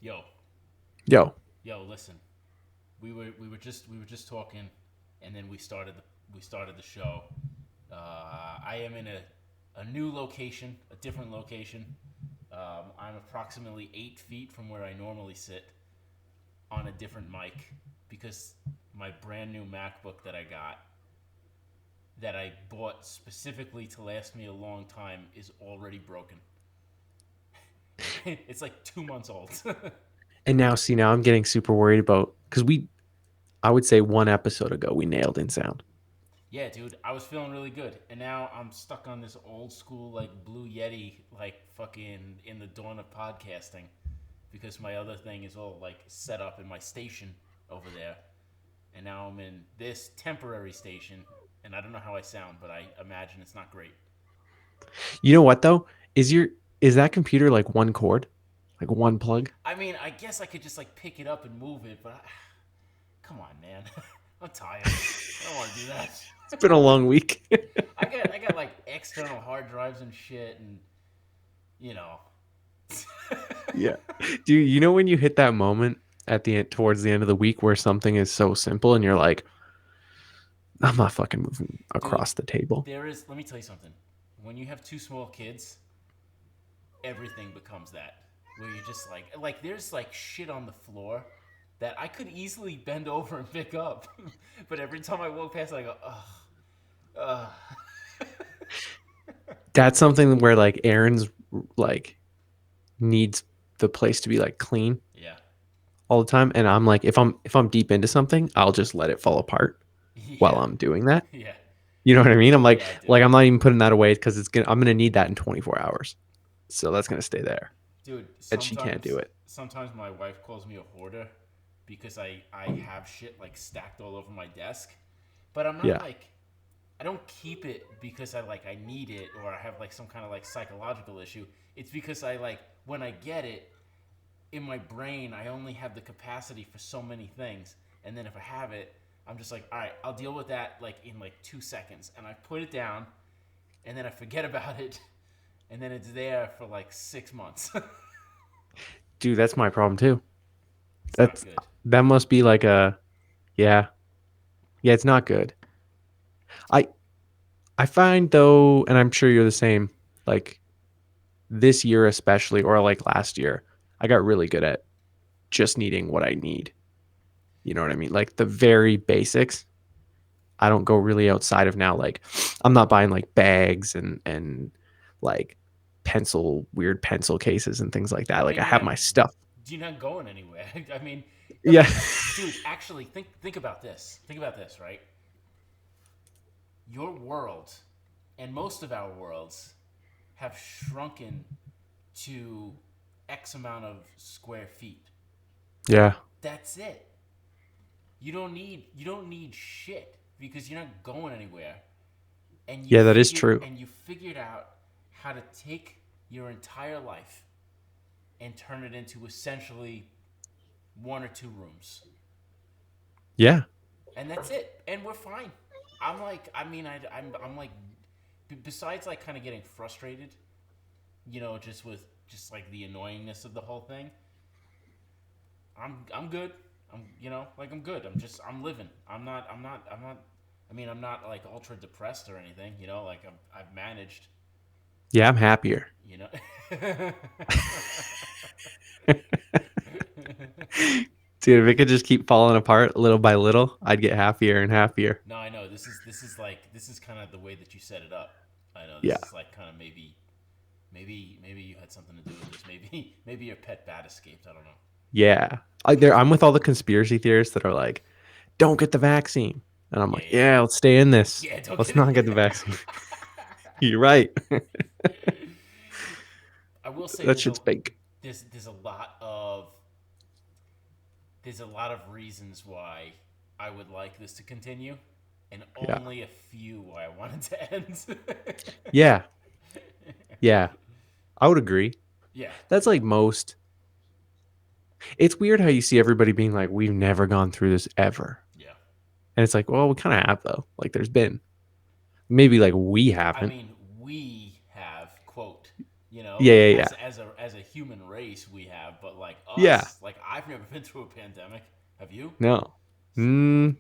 Yo, Yo. yo, listen. We were just talking, and then we started the show. I am in a new location, a different location. I'm approximately 8 feet from where I normally sit on a different mic because my brand new MacBook that I bought specifically to last me a long time is already broken. It's like 2 months old. And now, see, now I'm getting super worried about because I would say one episode ago, we nailed in sound. Yeah, dude, I was feeling really good, and now I'm stuck on this old school like Blue Yeti, like fucking in the dawn of podcasting, because my other thing is all like set up in my station over there, and now I'm in this temporary station, and I don't know how I sound, but I imagine it's not great. You know what though? Is that computer like one cord? Like one plug? I mean, I guess I could just like pick it up and move it, but come on, man, I'm tired. I don't want to do that. It's been a long week. I got like external hard drives and shit, and you know. Yeah. Dude, you know when you hit that moment at the end towards the end of the week where something is so simple and you're like, I'm not fucking moving Dude, across the table. let me tell you something. When you have two small kids, everything becomes that. Where you're just there's like shit on the floor that I could easily bend over and pick up. But every time I walk past it, I go, ugh, ugh. That's something where like Aaron's like needs the place to be like clean Yeah. all the time. And I'm like, if I'm deep into something, I'll just let it fall apart while Yeah. I'm doing that. Yeah. You know what I mean? I'm Yeah, I do. like I'm not even putting that away because I'm gonna need that in 24 hours. So that's gonna stay there. Dude, And she can't do it. sometimes my wife calls me a hoarder because I have shit like stacked all over my desk. But I'm not Yeah. like I don't keep it because I need it or I have like some kind of like psychological issue. It's because I like when I get it in my brain, I only have the capacity for so many things. And then if I have it, I'm just like, all right, I'll deal with that like in like 2 seconds. And I put it down and then I forget about it. And then it's there for like 6 months. Dude, that's my problem too. It's not That's good. that must be like a yeah. Yeah, it's not good. I I find though, and I'm sure you're the same, like this year especially, or like last year, I got really good at just needing what I need. You know what I mean? Like the very basics. I don't go really outside of now. Like I'm not buying like bags and like weird pencil cases and things like that. I Like mean, I have my stuff. you're not going anywhere. I Yeah. mean, dude, actually, think about this. Think about this, right? Your world and most of our worlds have shrunken to X amount of square feet. Yeah. That's it. You don't need shit because you're not going anywhere. Yeah, that is true. And you figured out how to take your entire life and turn it into essentially one or two rooms. Yeah. And that's it. And we're fine. I'm like, besides like kind of getting frustrated, just with just like the annoyingness of the whole thing. I'm good. I'm good. I'm living. I mean, I'm not like ultra depressed or anything. Like I've managed. Yeah, I'm happier. You know. Dude, if it could just keep falling apart little by little, I'd get happier and happier. No, I know this is kind of the way that you set it up. I know this Yeah. is like kind of maybe you had something to do with this. Maybe your pet bat escaped. I don't know. Yeah. I'm with all the conspiracy theorists that are like, don't get the vaccine. And I'm Yeah, like, yeah, yeah, let's stay in this. yeah. Don't Let's get not get the it. vaccine. You're right. I will say That shit's fake. there's a lot of reasons why I would like this to continue, and Yeah. only a few why I want it to end. Yeah. Yeah. I would agree. Yeah, That's like most. It's weird how you see everybody being like, we've never gone through this ever. yeah. And it's like, well, we kind of have though. Like there's been maybe like we I haven't. mean, we have quote You know, Yeah, like yeah, yeah. as a human race we have, but like Yeah. us, like I've never been through a pandemic. Have you? No. So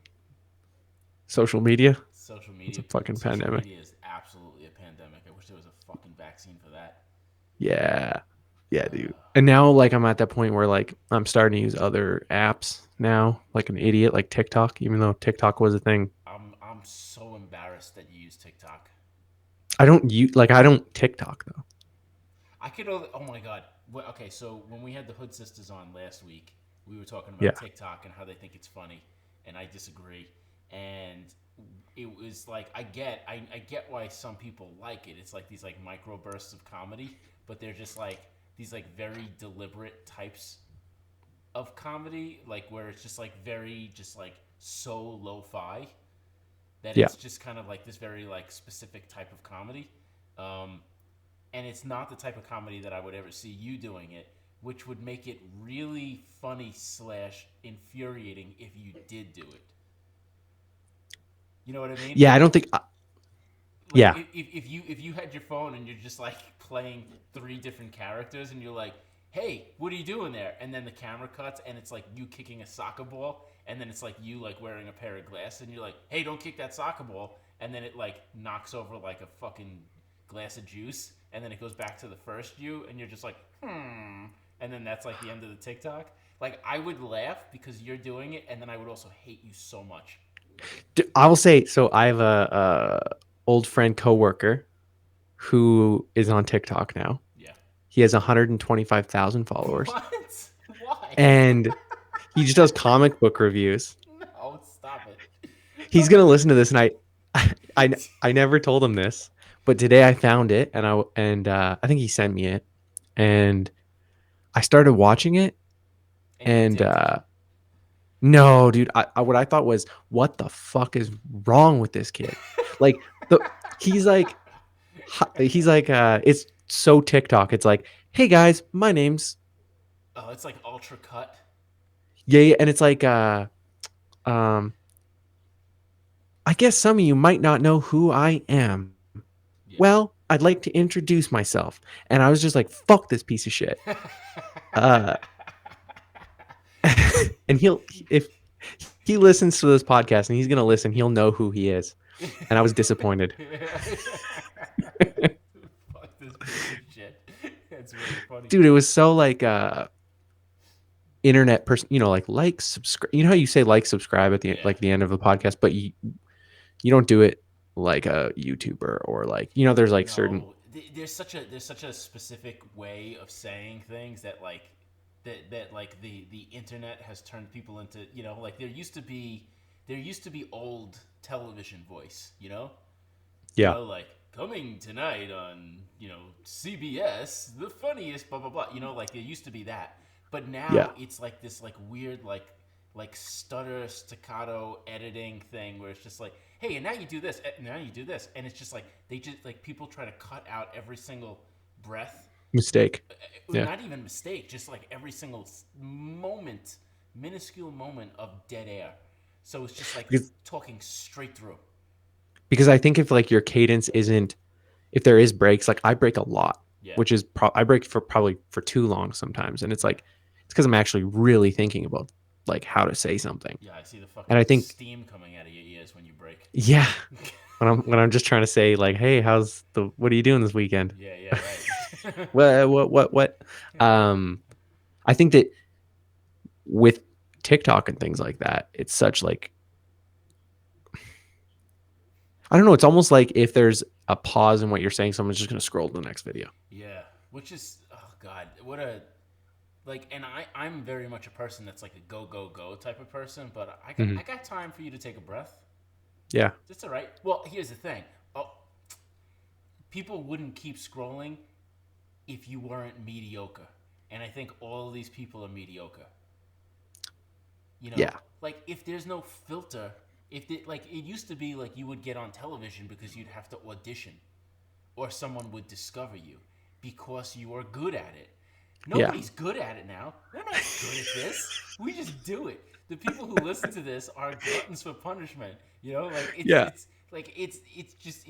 Social media. social It's a media, fucking social pandemic. media is absolutely a pandemic. I wish there was a fucking vaccine for that. Yeah. Yeah, dude. And now like I'm at that point where like I'm starting to use other apps now, like an idiot, like TikTok, even though TikTok was a thing. I'm so embarrassed that you use TikTok. I don't TikTok though. I could only. Oh my god. Okay, so when we had the Hood Sisters on last week, we were talking about Yeah. TikTok and how they think it's funny, and I disagree. And it was like I get why some people like it. It's like these like micro bursts of comedy, but they're just like these like very deliberate types of comedy, like where it's just like very just like so lo-fi that Yeah. it's just kind of like this very like specific type of comedy. Um, and it's not the type of comedy that I would ever see you doing it, which would make it really funny slash infuriating if you did do it. You know what I mean? Yeah, I don't think Like yeah. if you had your phone and you're just like playing three different characters and you're like, hey, what are you doing there? And then the camera cuts and it's like you kicking a soccer ball, and then it's like you like wearing a pair of glasses and you're like, hey, don't kick that soccer ball, and then it like knocks over like a fucking glass of juice, and then it goes back to the first you, and you're just like, and then that's like the end of the TikTok. Like I would laugh because you're doing it, and then I would also hate you so much. I will say so I have a old friend coworker who is on TikTok now. Yeah. He has 125,000 followers What? Why? and he just does comic book reviews. No, stop it. He's going to listen to this and I I never told him this, but today I found it and I think he sent me it and I started watching it And you're and addicted. no, dude, what I thought was what the fuck is wrong with this kid? Like the he's like it's so TikTok. It's like, "Hey guys, my name's Oh, it's like ultra cut. yeah," yeah, and it's like um I guess some of you might not know who I am. Yeah. Well, I'd like to introduce myself. And I was just like, fuck this piece of shit. Uh, and if he listens to this podcast and he's going to listen, he'll know who he is. And I was disappointed. Fuck this piece of shit. That's really funny. Dude, it was so like, internet person, like subscribe, you know how you say like subscribe at the Yeah. like the end of the podcast, but you don't do it like a YouTuber or like, there's like certain, No, there's such a specific way of saying things that like that like the internet has turned people into, like there used to be old television voice, yeah, like coming tonight on, CBS, the funniest blah blah blah, like there used to be that. But yeah, now it's like this like weird like stutter staccato editing thing where it's just like, hey, and now you do this, and now you do this, and it's just like they just like people try to cut out every single breath, mistake. Yeah. not even mistake, just like every single moment, minuscule moment of dead air. So it's just like Because talking straight through. because I think if like your cadence isn't, if there is breaks, like I break a lot, Yeah, which is I break for probably for too long sometimes, and it's yeah, like it's because I'm actually really thinking about like how to say something, yeah. I see the and I fucking think steam coming out of your ears when you break. yeah, when I'm just trying to say like, hey, what are you doing this weekend? Yeah, yeah, right. What? Um, I think that with TikTok and things like that, it's such like I don't know. It's almost like if there's a pause in what you're saying, someone's just gonna scroll to the next video. Yeah, which is, oh god, what a like. And I'm very much a person that's like a go go go type of person, but Hmm. I got time for you to take a breath. Yeah, That's all right. Well, here's the thing. Oh, people wouldn't keep scrolling if you weren't mediocre, and I think all of these people are mediocre. yeah, Like if there's no filter, like it used to be like you would get on television because you'd have to audition, or someone would discover you because you are good at it. yeah, Nobody's good at it now. We're not good at this. We just do it. The people who listen to this are gluttons for punishment. Like yeah. it's like it's just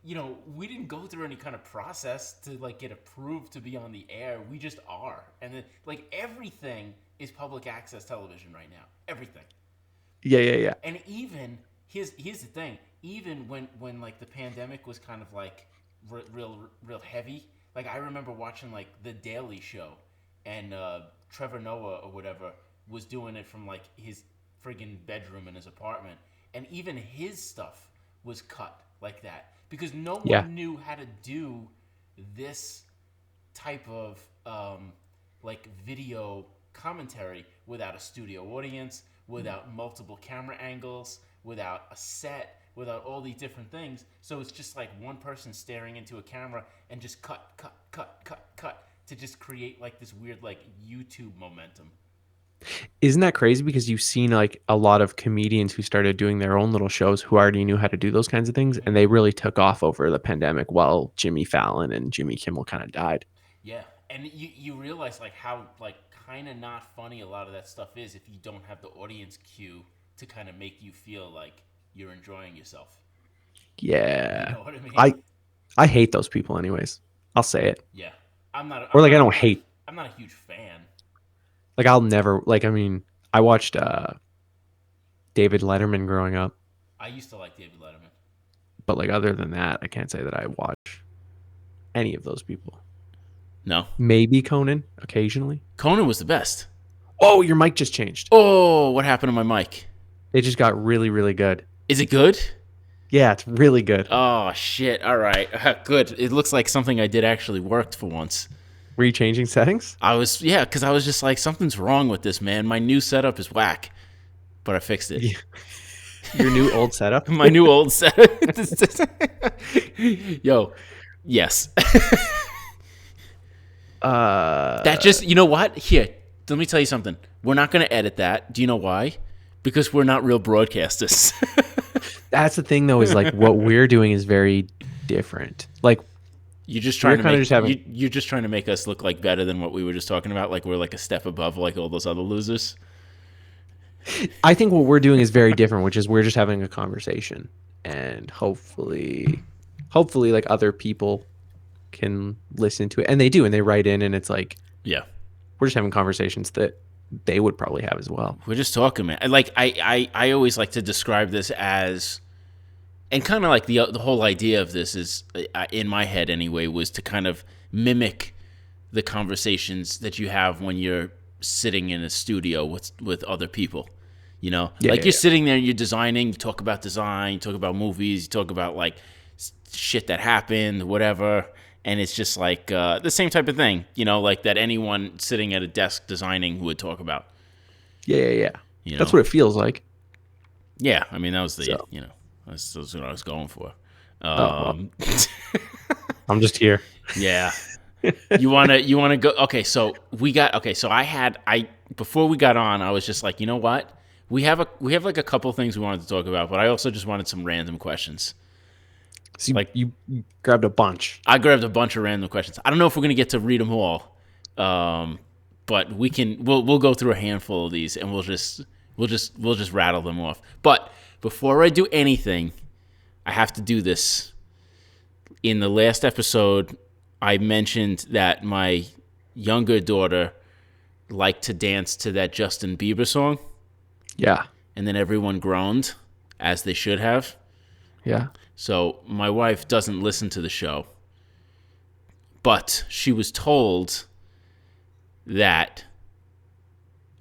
we didn't go through any kind of process to like get approved to be on the air. We just are. And then like everything is public access television right now. Everything. Yeah. And even here's the thing. Even when like the pandemic was kind of like real heavy. Like I remember watching like The Daily Show, and Trevor Noah or whatever was doing it from like his friggin' bedroom in his apartment, and even his stuff was cut like that because no Yeah. one knew how to do this type of like video commentary without a studio audience, without multiple camera angles, without a set, without all these different things. So it's just like one person staring into a camera and just cut to just create like this weird like YouTube momentum. Isn't that crazy? Because you've seen like a lot of comedians who started doing their own little shows who already knew how to do those kinds of things, and they really took off over the pandemic while Jimmy Fallon and Jimmy Kimmel kind of died. Yeah, and you realize like how like kind of not funny a lot of that stuff is if you don't have the audience cue to kind of make you feel like you're enjoying yourself. Yeah. You know what I mean? I hate those people anyways. I'll say it. Yeah, Or like I not a don't huge, hate. I'm not a huge fan. Like I'll never like I mean, I watched David Letterman growing up, I used to like David Letterman. but like other than that, I can't say that I watch any of those people. No, Maybe Conan occasionally. Conan was the best. Oh, your mic just changed. Oh, what happened to my mic? It just got really, really good. Is it good? Yeah, it's really good. Oh shit! All right, good. It looks like something I did actually worked for once. Were you changing settings? Because I was just like, something's wrong with this, man. My new setup is whack, but I fixed it. Yeah. Your new old setup? My new old setup. Yo, yes. That just, you know what? Here, let me tell you something. We're not going to edit that. Do you know why? Because we're not real broadcasters. That's the thing, though, is like what we're doing is very different. Like You're just trying We're to kinda make just you're just trying to make us look like better than what we were just talking about. Like we're like a step above like all those other losers. I think what we're doing is very different, which is we're just having a conversation, and hopefully like other people can listen to it, and they do, and they write in, and it's like Yeah, we're just having conversations that they would probably have as well. we're just talking, man. Like I always like to describe this as, and kind of like the whole idea of this is in my head anyway was to kind of mimic the conversations that you have when you're sitting in a studio with other people. You know, you're sitting there and you're designing. You talk about design. You talk about movies. You talk about like shit that happened, whatever. And it's just like the same type of thing, you know, like that anyone sitting at a desk designing would talk about. Yeah. You know? That's what it feels like. Yeah, I mean that was the So. that's what I was going for. Well. I'm just here. Yeah. You wanna go? Okay, so before we got on, I was just like, you know what? We have like a couple things we wanted to talk about, but I also just wanted some random questions. So you grabbed a bunch. I grabbed a bunch of random questions. I don't know if we're gonna get to read them all, but we'll go through a handful of these and we'll just rattle them off. But before I do anything, I have to do this. In the last episode, I mentioned that my younger daughter liked to dance to that Justin Bieber song. Yeah. And then everyone groaned, as they should have. Yeah. So my wife doesn't listen to the show. But she was told that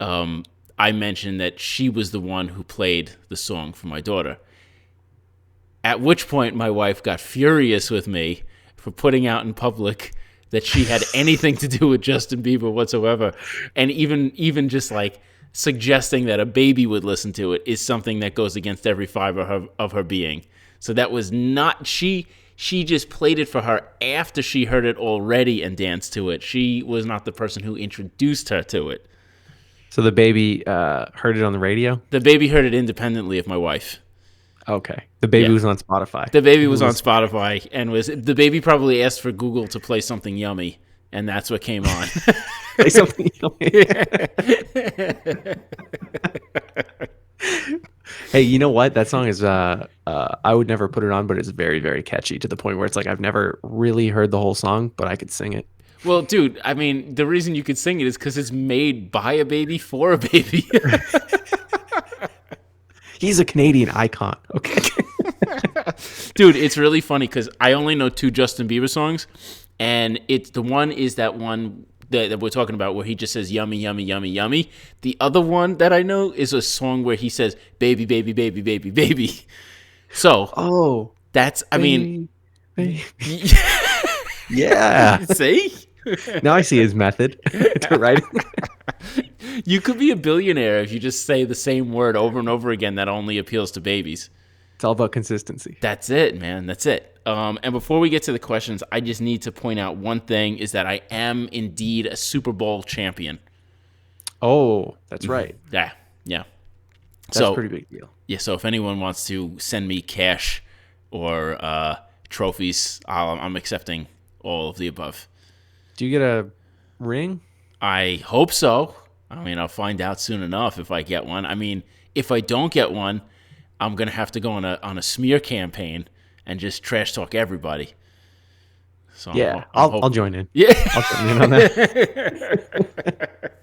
I mentioned that she was the one who played the song for my daughter. At which point my wife got furious with me for putting out in public that she had anything to do with Justin Bieber whatsoever. And even just like suggesting that a baby would listen to it is something that goes against every fiber of her being. So that was not, she just played it for her after she heard it already and danced to it. She was not the person who introduced her to it. So the baby heard it on the radio? The baby heard it independently of my wife. Okay. The baby was on Spotify. The baby was on Spotify, and the baby probably asked for Google to play something yummy, and that's what came on. Play something yummy. Hey, you know what? That song is I would never put it on, but it's very, very catchy to the point where it's like I've never really heard the whole song, but I could sing it. Well, dude, I mean, the reason you could sing it is because it's made by a baby for a baby. He's a Canadian icon. Okay. Dude, it's really funny because I only know 2 Justin Bieber songs, and it's the one is that one that we're talking about where he just says yummy, yummy, yummy, yummy. The other one that I know is a song where he says baby, baby, baby, baby, baby. So Oh, that's, I mean, baby. Yeah. see? Now I see his method to writing. You could be a billionaire if you just say the same word over and over again that only appeals to babies. It's all about consistency. That's it, man. That's it. And before we get to the questions, I just need to point out one thing is that I am indeed a Super Bowl champion. Oh, that's right. Yeah, yeah. That's a pretty big deal. Yeah, so if anyone wants to send me cash or trophies, I'm accepting all of the above. Do you get a ring? I hope so. I mean, I'll find out soon enough if I get one. I mean, if I don't get one, I'm gonna have to go on a smear campaign and just trash talk everybody. So Yeah, I'll join in. Yeah, I'll join in on that.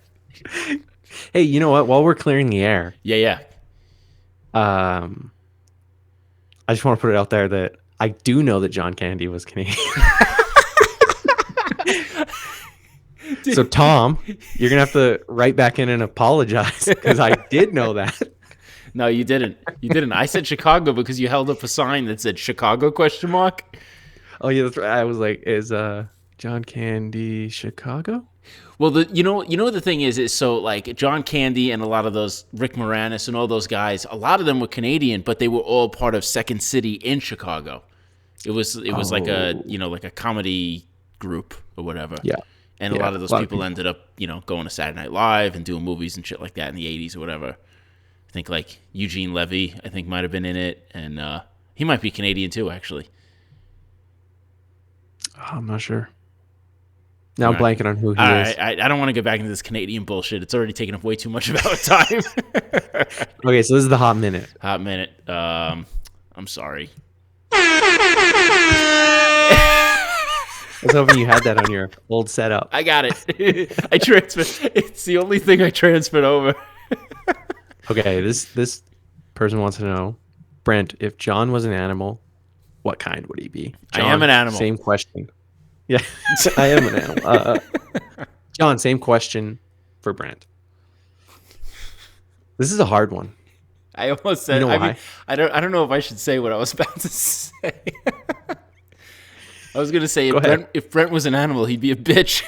Hey, you know what? While we're clearing the air, yeah. I just want to put it out there that I do know that John Candy was Canadian. So Tom, you're gonna have to write back in and apologize because I did know that. No, you didn't. You didn't. I said Chicago because you held up a sign that said Chicago ? Oh yeah, that's right. I was like, is John Candy Chicago? Well, you know what the thing is so like John Candy and a lot of those Rick Moranis and all those guys, a lot of them were Canadian, but they were all part of Second City in Chicago. It was like a comedy group or whatever. Yeah. And a lot of those people ended up, going to Saturday Night Live and doing movies and shit like that in the 80s or whatever. I think like Eugene Levy, I think might have been in it, and he might be Canadian too, actually. Oh, I'm not sure. Now I'm blanking on who he is. I don't want to get back into this Canadian bullshit. It's already taken up way too much of our time. Okay, so this is the hot minute. Hot minute. I'm sorry. I was hoping you had that on your old setup. I got it. I transferred. It's the only thing I transferred over. Okay, this person wants to know, Brent, if John was an animal, what kind would he be? John, I am an animal. Same question. Yeah, I am an animal. John, same question for Brent. This is a hard one. I almost said. You know why? I mean, I don't know if I should say what I was about to say. I was gonna say if Brent was an animal, he'd be a bitch.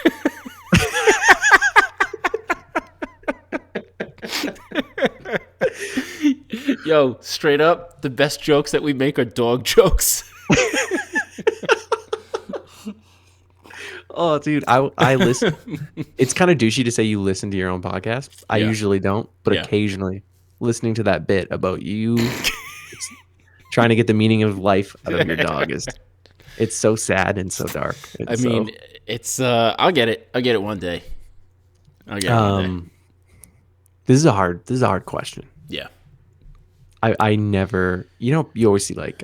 Yo, straight up, the best jokes that we make are dog jokes. Oh, dude, I listen. It's kind of douchey to say you listen to your own podcast. I usually don't, but occasionally listening to that bit about you trying to get the meaning of life out of your dog it's so sad and so dark. It's I'll get it. I'll get it one day. I'll get it one day. This is a hard question. Yeah. I never, you always see like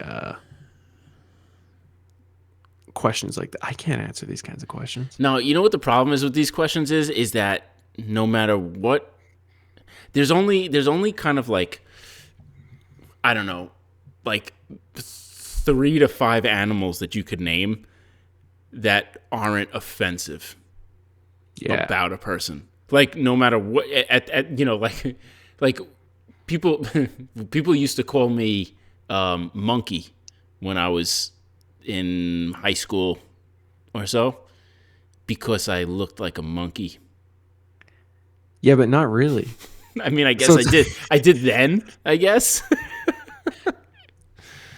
questions like that. I can't answer these kinds of questions. No, you know what the problem is with these questions is that no matter what, there's only kind of like, I don't know, like 3 to 5 animals that you could name that aren't offensive about a person. Like no matter what, like people used to call me Monkey when I was in high school or so because I looked like a monkey. Yeah, but not really. I mean, I guess I did. I did then, I guess.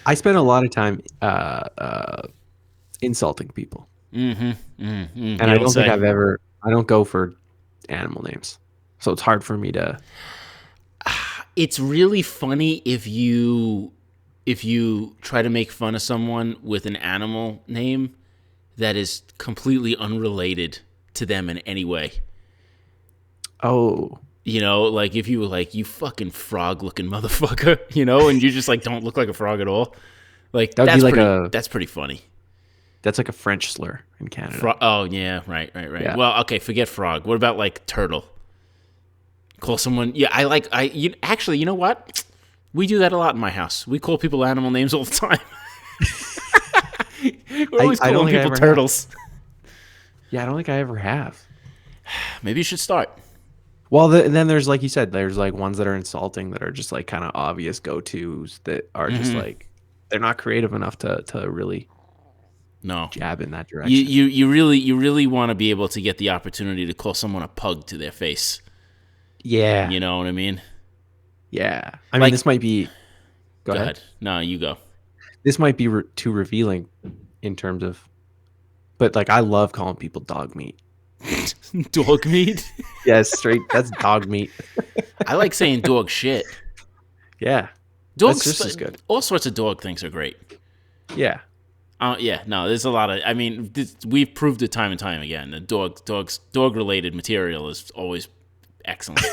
I spent a lot of time insulting people. And I don't think I don't go for animal names. So it's hard for me to. It's really funny if you try to make fun of someone with an animal name that is completely unrelated to them in any way. Oh. You know, like if you were like, you fucking frog looking motherfucker, you know, and you just like don't look like a frog at all. Like That would be like that's pretty funny. that's like a French slur in Canada. Oh yeah, right. Yeah. Well, okay, forget frog. What about like turtle? Call someone. Yeah, actually, you know what? We do that a lot in my house. We call people animal names all the time. We're always I don't calling think I people ever turtles. Yeah, I don't think I ever have. Maybe you should start. Well, then there's like you said, there's like ones that are insulting that are just like kind of obvious go-tos that are just like they're not creative enough to really No. jab in that direction. You really want to be able to get the opportunity to call someone a pug to their face. Yeah. You know what I mean? Yeah. I mean, Like- this might be. Go Go ahead. ahead. No, you go. This might be too revealing in terms of, but like I love calling people dog meat. Dog meat? Yes, straight. That's dog meat. I like saying dog shit. Yeah. Dogs, That's just as good. All sorts of dog things are great. Yeah. Yeah, no, there's a lot of. I mean, we've proved it time and time again. The dog-related material is always excellent.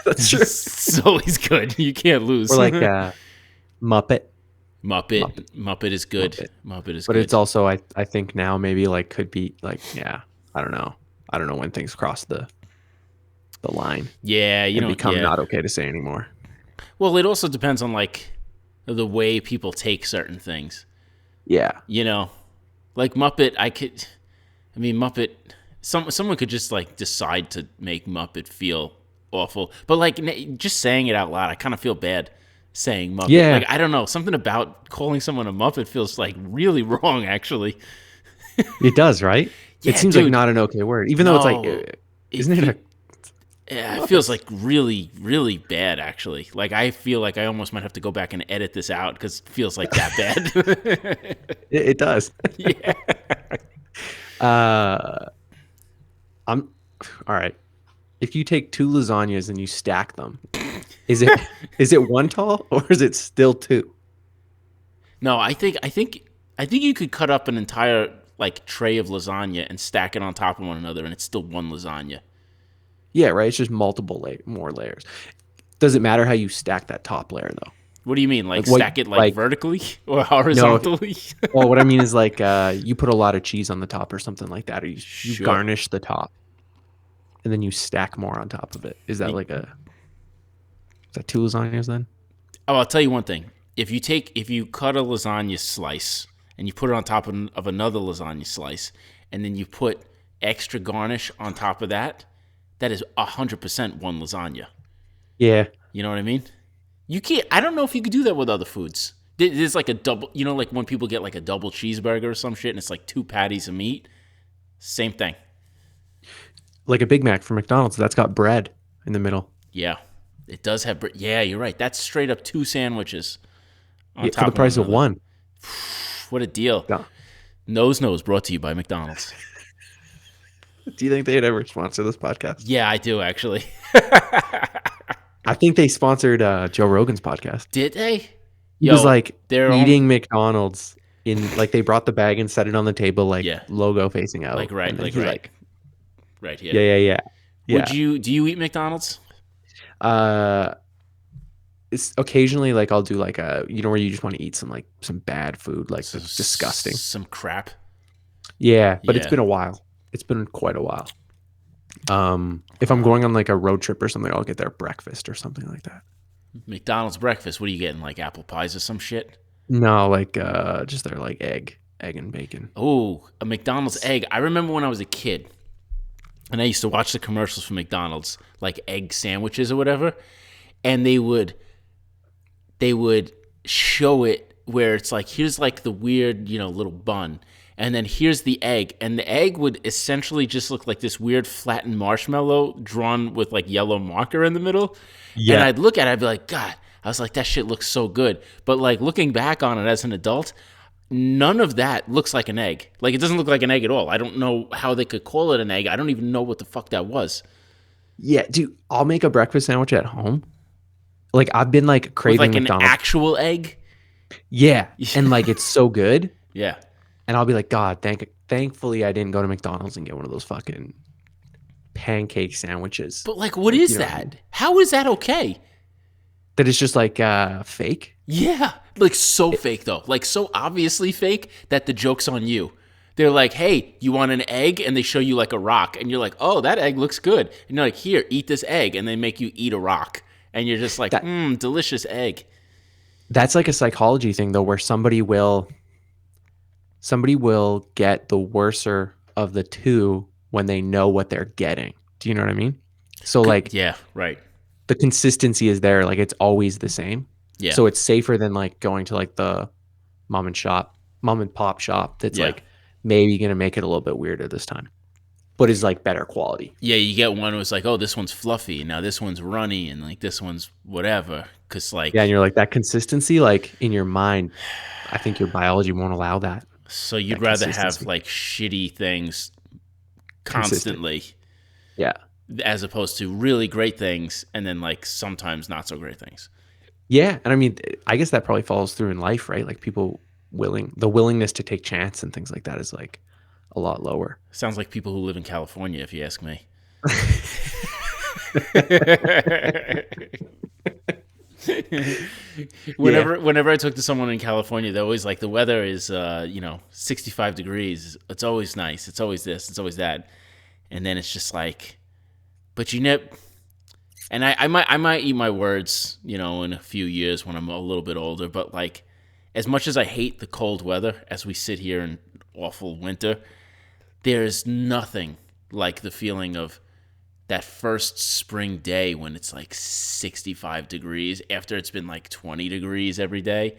That's true. It's always good. You can't lose. Or like Muppet. Muppet is good. Muppet is good. But it's also I think now maybe like could be like I don't know when things cross the line yeah, you and know, become yeah. not okay to say anymore. Well, it also depends on like the way people take certain things. Yeah. You know, like Muppet. Muppet. Someone could just like decide to make Muppet feel awful, but like just saying it out loud, I kind of feel bad saying Muppet. Yeah. Like I don't know, something about calling someone a Muppet feels like really wrong. Actually, It does, right? Yeah, it seems dude. like not an okay word, even though it's like, isn't it a? Yeah, it feels like really, really bad. Actually, like I feel like I almost might have to go back and edit this out because it feels like that bad. It does. Yeah. I'm all right. If you take 2 lasagnas and you stack them, is it one tall or is it still 2? No, I think you could cut up an entire like tray of lasagna and stack it on top of one another, and it's still one lasagna. Yeah, right. It's just multiple more layers. Does it matter how you stack that top layer though? What do you mean? Like what- stack it like vertically or horizontally? Well, what I mean is like you put a lot of cheese on the top or something like that, or you Sure. garnish the top, and then you stack more on top of it. Is that like is that 2 lasagnas then? Oh, I'll tell you one thing. If you cut a lasagna slice and you put it on top of another lasagna slice, and then you put extra garnish on top of that, that is 100% one lasagna. Yeah. You know what I mean? You can't. I don't know if you could do that with other foods. There's like a double. You know, like when people get like a double cheeseburger or some shit, and it's like 2 patties of meat. Same thing. Like a Big Mac from McDonald's that's got bread in the middle. Yeah, it does have. Yeah, you're right. That's straight up 2 sandwiches on Yeah, top for the price of another. one. What a deal. Yeah. Nose brought to you by McDonald's. Do you think they'd ever sponsor this podcast? Yeah, I do actually. I think they sponsored Joe Rogan's podcast. Did they? He was like they're eating McDonald's in like they brought the bag and set it on the table like Yeah. logo facing out. Like right, and then like he's right, right here. Yeah. Do you eat McDonald's? It's occasionally like I'll do like a where you just want to eat some bad food like that's disgusting. Some crap. Yeah, but it's Yeah. been a while. It's been quite a while. If I'm going on like a road trip or something, I'll get their breakfast or something like that. McDonald's breakfast. What are you getting? Like apple pies or some shit? No, like just their like egg and bacon. Oh, a McDonald's egg. I remember when I was a kid, and I used to watch the commercials for McDonald's, like egg sandwiches or whatever, and they would show it where it's like, here's like the weird, little bun, and then here's the egg, and the egg would essentially just look like this weird flattened marshmallow drawn with like yellow marker in the middle. Yeah. And I'd look at it, I'd be like, God, I was like, that shit looks so good. But like looking back on it as an adult, none of that looks like an egg. Like it doesn't look like an egg at all. I don't know how they could call it an egg. I don't even know what the fuck that was. Yeah, dude, I'll make a breakfast sandwich at home. Like I've been like With craving like an McDonald's. actual egg. Yeah, and like it's so good, Yeah. and I'll be like, God, thankfully I didn't go to McDonald's and get one of those fucking pancake sandwiches. But like, what is you know what I that? mean? How is that okay? That it's just like fake. Yeah, like so fake though, like so obviously fake that the joke's on you. They're like, "Hey, you want an egg?" And they show you like a rock, and you're like, "Oh, that egg looks good." And you're like, "Here, eat this egg," and they make you eat a rock, and you're just like, That delicious egg." that's like a psychology thing though, where somebody will get the worser of the two when they know what they're getting. Do you know what I mean? So like Yeah, right. the consistency is there, like it's always the same. Yeah, So it's safer than like going to like the mom and pop shop that's yeah, like maybe gonna make it a little bit weirder this time, but is like better quality. yeah. You get one who's like, "Oh, this one's fluffy," and now this one's runny, and like this one's whatever. Because Yeah, and like, you're like that consistency, like in your mind, I think your biology won't allow that so you'd that rather have consistency. like shitty things Consistent. constantly Yeah. as opposed to really great things and then like sometimes not so great things. Yeah. And I mean, I guess that probably follows through in life, right? Like people the willingness to take chance and things like that is like a lot lower. Sounds like people who live in California, if you ask me. Whenever I talk to someone in California, they're always like, the weather is 65 degrees. It's always nice. It's always this. It's always that. And then it's just like, but you know, and I might eat my words, in a few years when I'm a little bit older. But like, as much as I hate the cold weather, as we sit here in awful winter, there is nothing like the feeling of that first spring day when it's like 65 degrees after it's been like 20 degrees every day.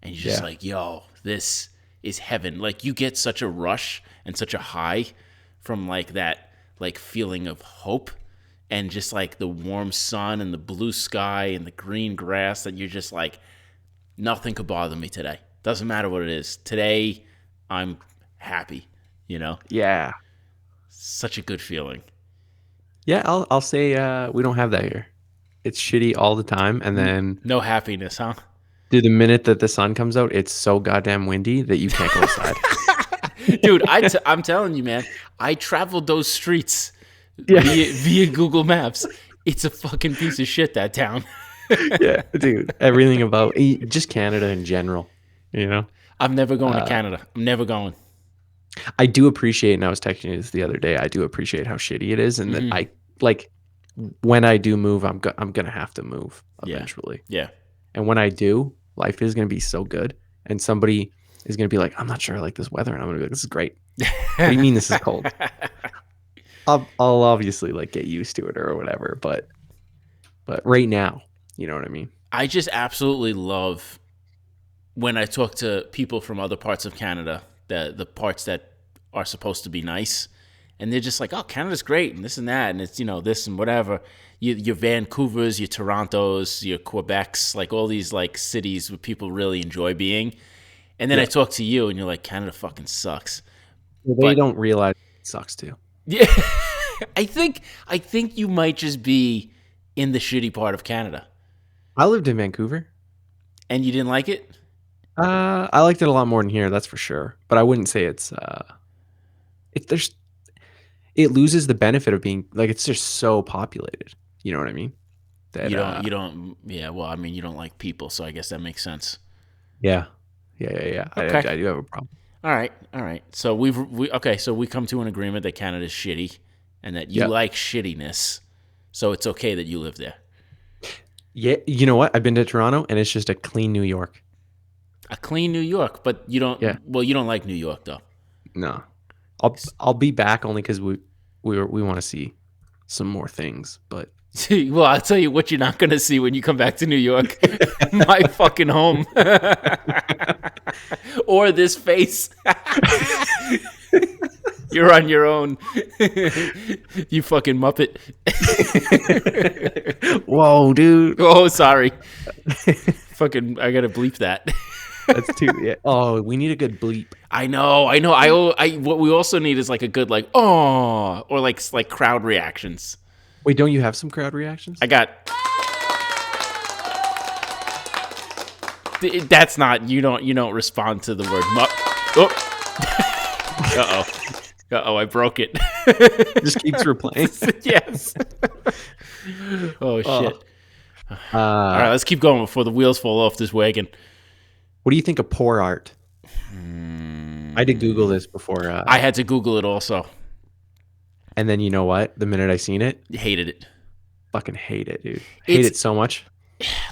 And you're just like, yo, this is heaven. Like you get such a rush and such a high from like that, like feeling of hope and just like the warm sun and the blue sky and the green grass that you're just like, nothing could bother me today. Doesn't matter what it is. Today, I'm happy, Yeah. Such a good feeling. Yeah. I'll say we don't have that here. It's shitty all the time. And then No happiness, huh? dude, the minute that the sun comes out, it's so goddamn windy that you can't go outside. Dude, I'm telling you, man, I traveled those streets Yeah. via Google Maps. It's a fucking piece of shit, that town. Yeah, dude. Everything about just Canada in general, you know? I'm never going to Canada. I'm never going. I do appreciate, and I was texting you this the other day, I do appreciate how shitty it is. And that I, like, when I do move, I'm going to have to move eventually. Yeah. And when I do, life is going to be so good. And somebody is going to be like, I'm not sure I like this weather. And I'm going to be like, this is great. What do you mean this is cold? I'll obviously, like, get used to it or whatever. But right now, you know what I mean? I just absolutely love when I talk to people from other parts of Canada, the parts that are supposed to be nice, and they're just like, oh, Canada's great, and this and that, and it's, this and whatever. Your Vancouvers, your Torontos, your Quebecs, like all these like cities where people really enjoy being. And then I talk to you, and you're like, Canada fucking sucks. Well, they don't realize it sucks too. Yeah, I think you might just be in the shitty part of Canada. I lived in Vancouver. And you didn't like it? I liked it a lot more than here, that's for sure. But I wouldn't say it loses the benefit of being like it's just so populated. You know what I mean? That You don't. Yeah. Well, I mean, you don't like people, so I guess that makes sense. yeah. Okay. I do have a problem. All right. So so we come to an agreement that Canada's shitty, and that you like shittiness. So it's okay that you live there. Yeah, you know what? I've been to Toronto, and it's just a clean New York. A clean New York, but you don't. Yeah. Well, you don't like New York, though. No, I'll be back only because we want to see some more things. But well, I'll tell you what you're not going to see when you come back to New York. My fucking home. Or this face. You're on your own. You fucking Muppet. whoa, dude. Oh, sorry. Fucking, I gotta bleep that. That's too. Yeah. Oh, we need a good bleep. I know. What we also need is like a good like oh or like crowd reactions. Wait, don't you have some crowd reactions? I got. That's not you don't respond to the word mup. Oh. Uh-oh. Uh-oh, I broke it. Just keeps replaying. Yes. Oh, Oh. shit. All right, let's keep going before the wheels fall off this wagon. What do you think of poor art? I did Google this before, I had to Google it also. and then you know what? The minute I seen it, Hated it. fucking hate it, dude. Hate It's it so much.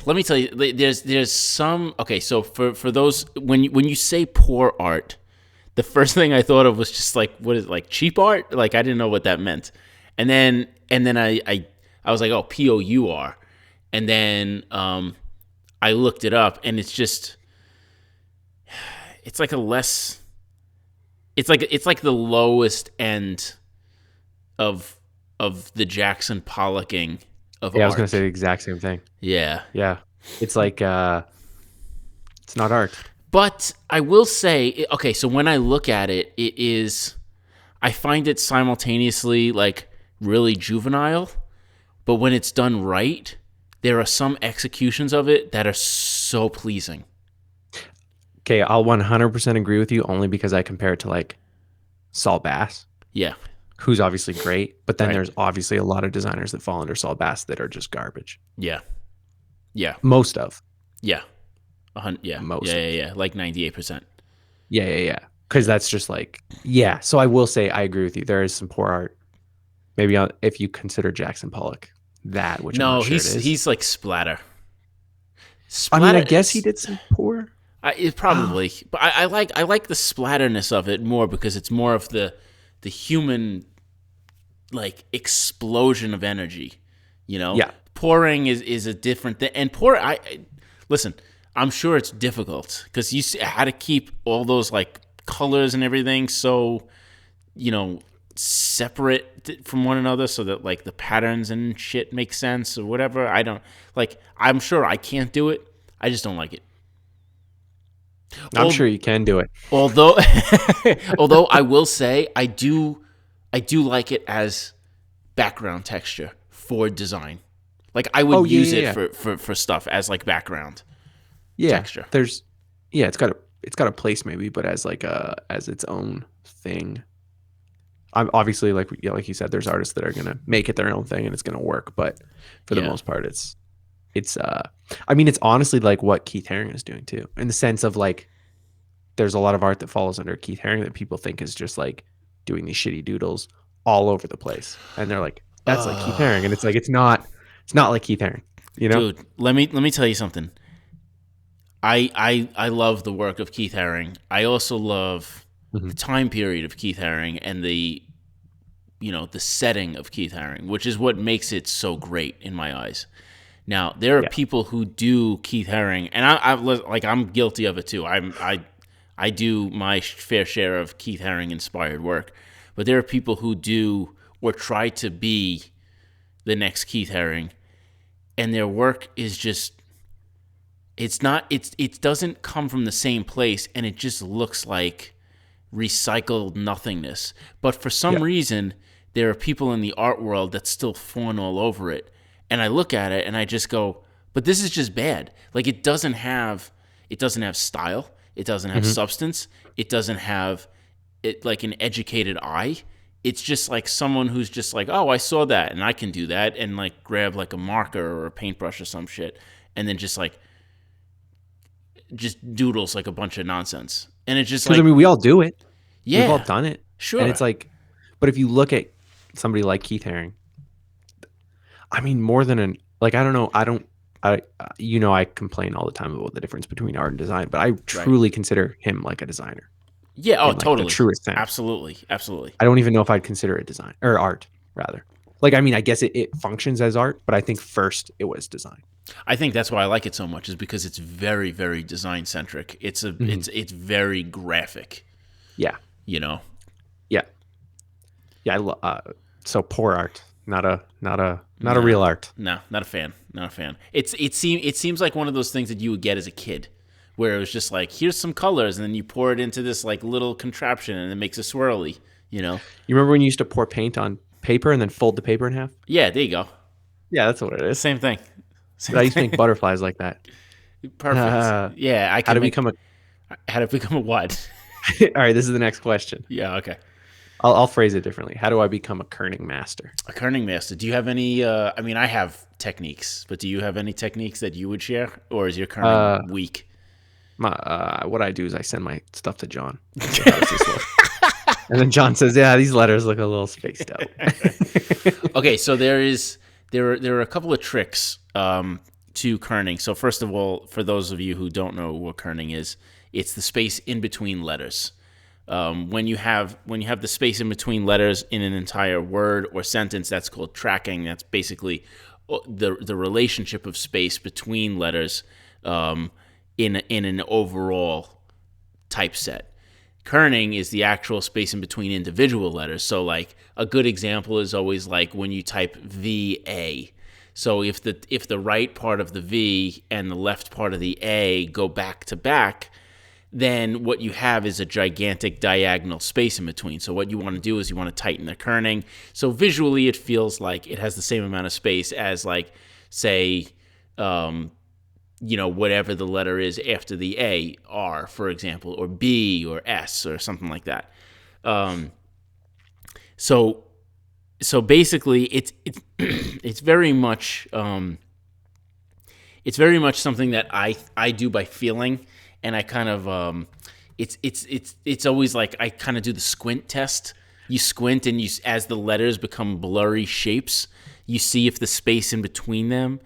Let me tell you, there's some. Okay, so for those, when you say poor art, the first thing I thought of was just like, what is it, like cheap art? Like I didn't know what that meant, and then I was like, oh, POUR, and then I looked it up, and it's like a less, it's like the lowest end of the Jackson Pollocking of Yeah, I art. was gonna say the exact same thing. Yeah. Yeah, it's like it's not art. But I will say, okay, so when I look at it, I find it simultaneously like really juvenile, but when it's done right, there are some executions of it that are so pleasing. Okay, I'll 100% agree with you only because I compare it to like Saul Bass, Yeah, who's obviously great, but then right. there's obviously a lot of designers that fall under Saul Bass that are just garbage. Yeah, yeah, Most of. yeah, yeah, Most yeah, of. yeah, yeah, like 98%. Yeah. Because that's just like, yeah. So I will say I agree with you. There is some poor art. Maybe if you consider Jackson Pollock that, which I'm not No, sure it is. he's like splatter. I mean, I Splatter. guess he did some poor. It probably, but I like the splatterness of it more because it's more of the human like explosion of energy, you know. Yeah. Pouring is a different thing, and listen. I'm sure it's difficult because you see how to keep all those like colors and everything so separate from one another so that like the patterns and shit make sense or whatever. I don't like. I'm sure I can't do it. I just don't like it. I'm sure you can do it. Although, I will say I do like it as background texture for design. Like I would use it for stuff as like background texture. It's got a place maybe, but as like as its own thing. I'm obviously like you said, there's artists that are gonna make it their own thing and it's gonna work, but for the most part, it's I mean, it's honestly like what Keith Haring is doing too, in the sense of like, there's a lot of art that falls under Keith Haring that people think is just like doing these shitty doodles all over the place, and they're like, that's like Keith Haring, and it's like it's not like Keith Haring, you know? Dude, let me tell you something. I love the work of Keith Haring. I also love the time period of Keith Haring and the setting of Keith Haring, which is what makes it so great in my eyes. Now, there are people who do Keith Haring, and I'm guilty of it too. I do my fair share of Keith Haring inspired work, but there are people who do or try to be the next Keith Haring, and their work is just it doesn't come from the same place, and it just looks like recycled nothingness. But for some reason, there are people in the art world that still fawn all over it. And I look at it and I just go, but this is just bad. Like it doesn't have style. It doesn't have substance. It doesn't have like an educated eye. It's just like someone who's just like, oh, I saw that and I can do that, and like grab like a marker or a paintbrush or some shit, and then just doodles like a bunch of nonsense. And it's just like, I mean, we all do it. Yeah, we've all done it. Sure. And it's like, but if you look at somebody like Keith Haring, I mean, more than I don't know. I complain all the time about the difference between art and design, but I truly consider him like a designer. Yeah. Oh, totally. The truest sense. Absolutely. I don't even know if I'd consider it design or art, rather. Like, I mean, I guess it functions as art, but I think first it was design. I think that's why I like it so much, is because it's very, very design centric. It's it's very graphic. Yeah. You know. Yeah. So poor art, not a real art. No, not a fan. Not a fan. It seems like one of those things that you would get as a kid, where it was just like, here's some colors, and then you pour it into this like little contraption, and it makes a swirly. You know. You remember when you used to pour paint on paper and then fold the paper in half? Yeah, there you go. Yeah, that's what it is. Same thing. I used to make butterflies like that. Perfect. Yeah, I can. How to become a what? All right, this is the next question. Yeah. Okay. I'll phrase it differently. How do I become a kerning master? A kerning master. Do you have any? I mean, I have techniques, but do you have any techniques that you would share, or is your kerning Uh, weak? what I do is I send my stuff to John. I say, "How does this look?" And then John says, "Yeah, these letters look a little spaced out." Okay, so there are a couple of tricks to kerning. So first of all, for those of you who don't know what kerning is, it's the space in between letters. When you have the space in between letters in an entire word or sentence, that's called tracking. That's basically the relationship of space between letters in an overall typeset. Kerning is the actual space in between individual letters. So, like, a good example is always like when you type VA. So if the right part of the V and the left part of the A go back to back, then what you have is a gigantic diagonal space in between. So what you want to do is you want to tighten the kerning. So visually, it feels like it has the same amount of space as, like, say, whatever the letter is after the A, R, for example, or B or S or something like that. So basically, it's very much something that I do by feeling, and I kind of it's always like I kind of do the squint test. You squint, and as the letters become blurry shapes, you see if the space in between them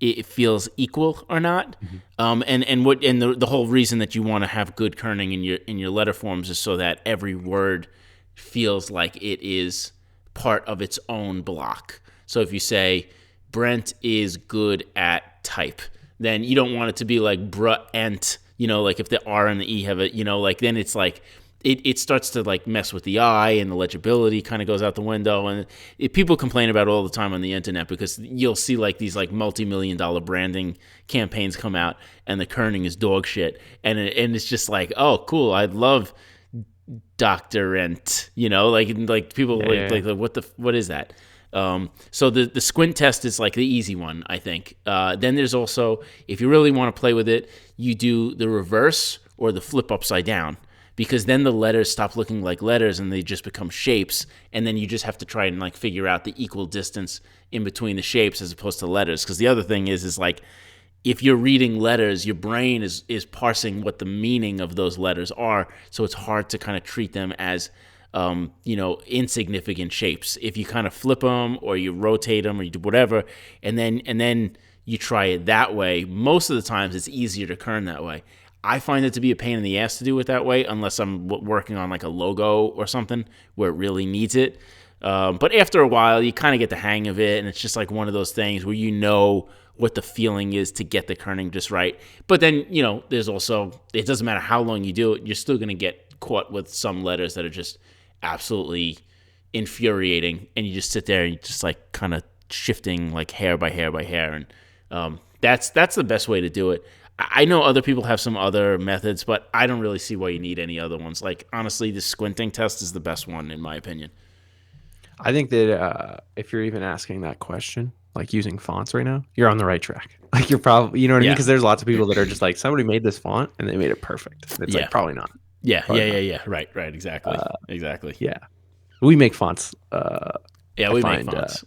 it feels equal or not. And the whole reason that you want to have good kerning in your letter forms is so that every word feels like it is part of its own block. So if you say Brent is good at type, then you don't want it to be like Brent, like if the R and the E have a, like then it's like it starts to like mess with the eye, and the legibility kind of goes out the window. And people complain about it all the time on the internet, because you'll see like these like multi-million-dollar branding campaigns come out, and the kerning is dog shit, and it's just like, oh cool, I love Dr. Ent, like people like what is that? So the squint test is like the easy one, I think. Then there's also, if you really want to play with it, you do the reverse or the flip upside down, because then the letters stop looking like letters and they just become shapes, and then you just have to try and like figure out the equal distance in between the shapes as opposed to letters. Because the other thing is like, if you're reading letters, your brain is parsing what the meaning of those letters are, so it's hard to kind of treat them as insignificant shapes. If you kind of flip them or you rotate them or you do whatever, and then you try it that way, most of the times it's easier to kern that way. I find it to be a pain in the ass to do it that way, unless I'm working on like a logo or something where it really needs it. But after a while, you kind of get the hang of it, and it's just like one of those things where what the feeling is to get the kerning just right. But then, there's also, it doesn't matter how long you do it, you're still going to get caught with some letters that are just absolutely infuriating, and you just sit there and you just like kind of shifting like hair by hair by hair, and that's the best way to do it. I know other people have some other methods, but I don't really see why you need any other ones. Like, honestly, the squinting test is the best one, in my opinion. I think that if you're even asking that question, like using fonts right now, you're on the right track. Like you're probably, you know what I mean? Yeah. Because there's lots of people that are just like, somebody made this font and they made it perfect. And it's Yeah. like, probably not. Yeah, Probably not. yeah. Right, exactly. Exactly. Yeah. We make fonts. Yeah, we make fonts.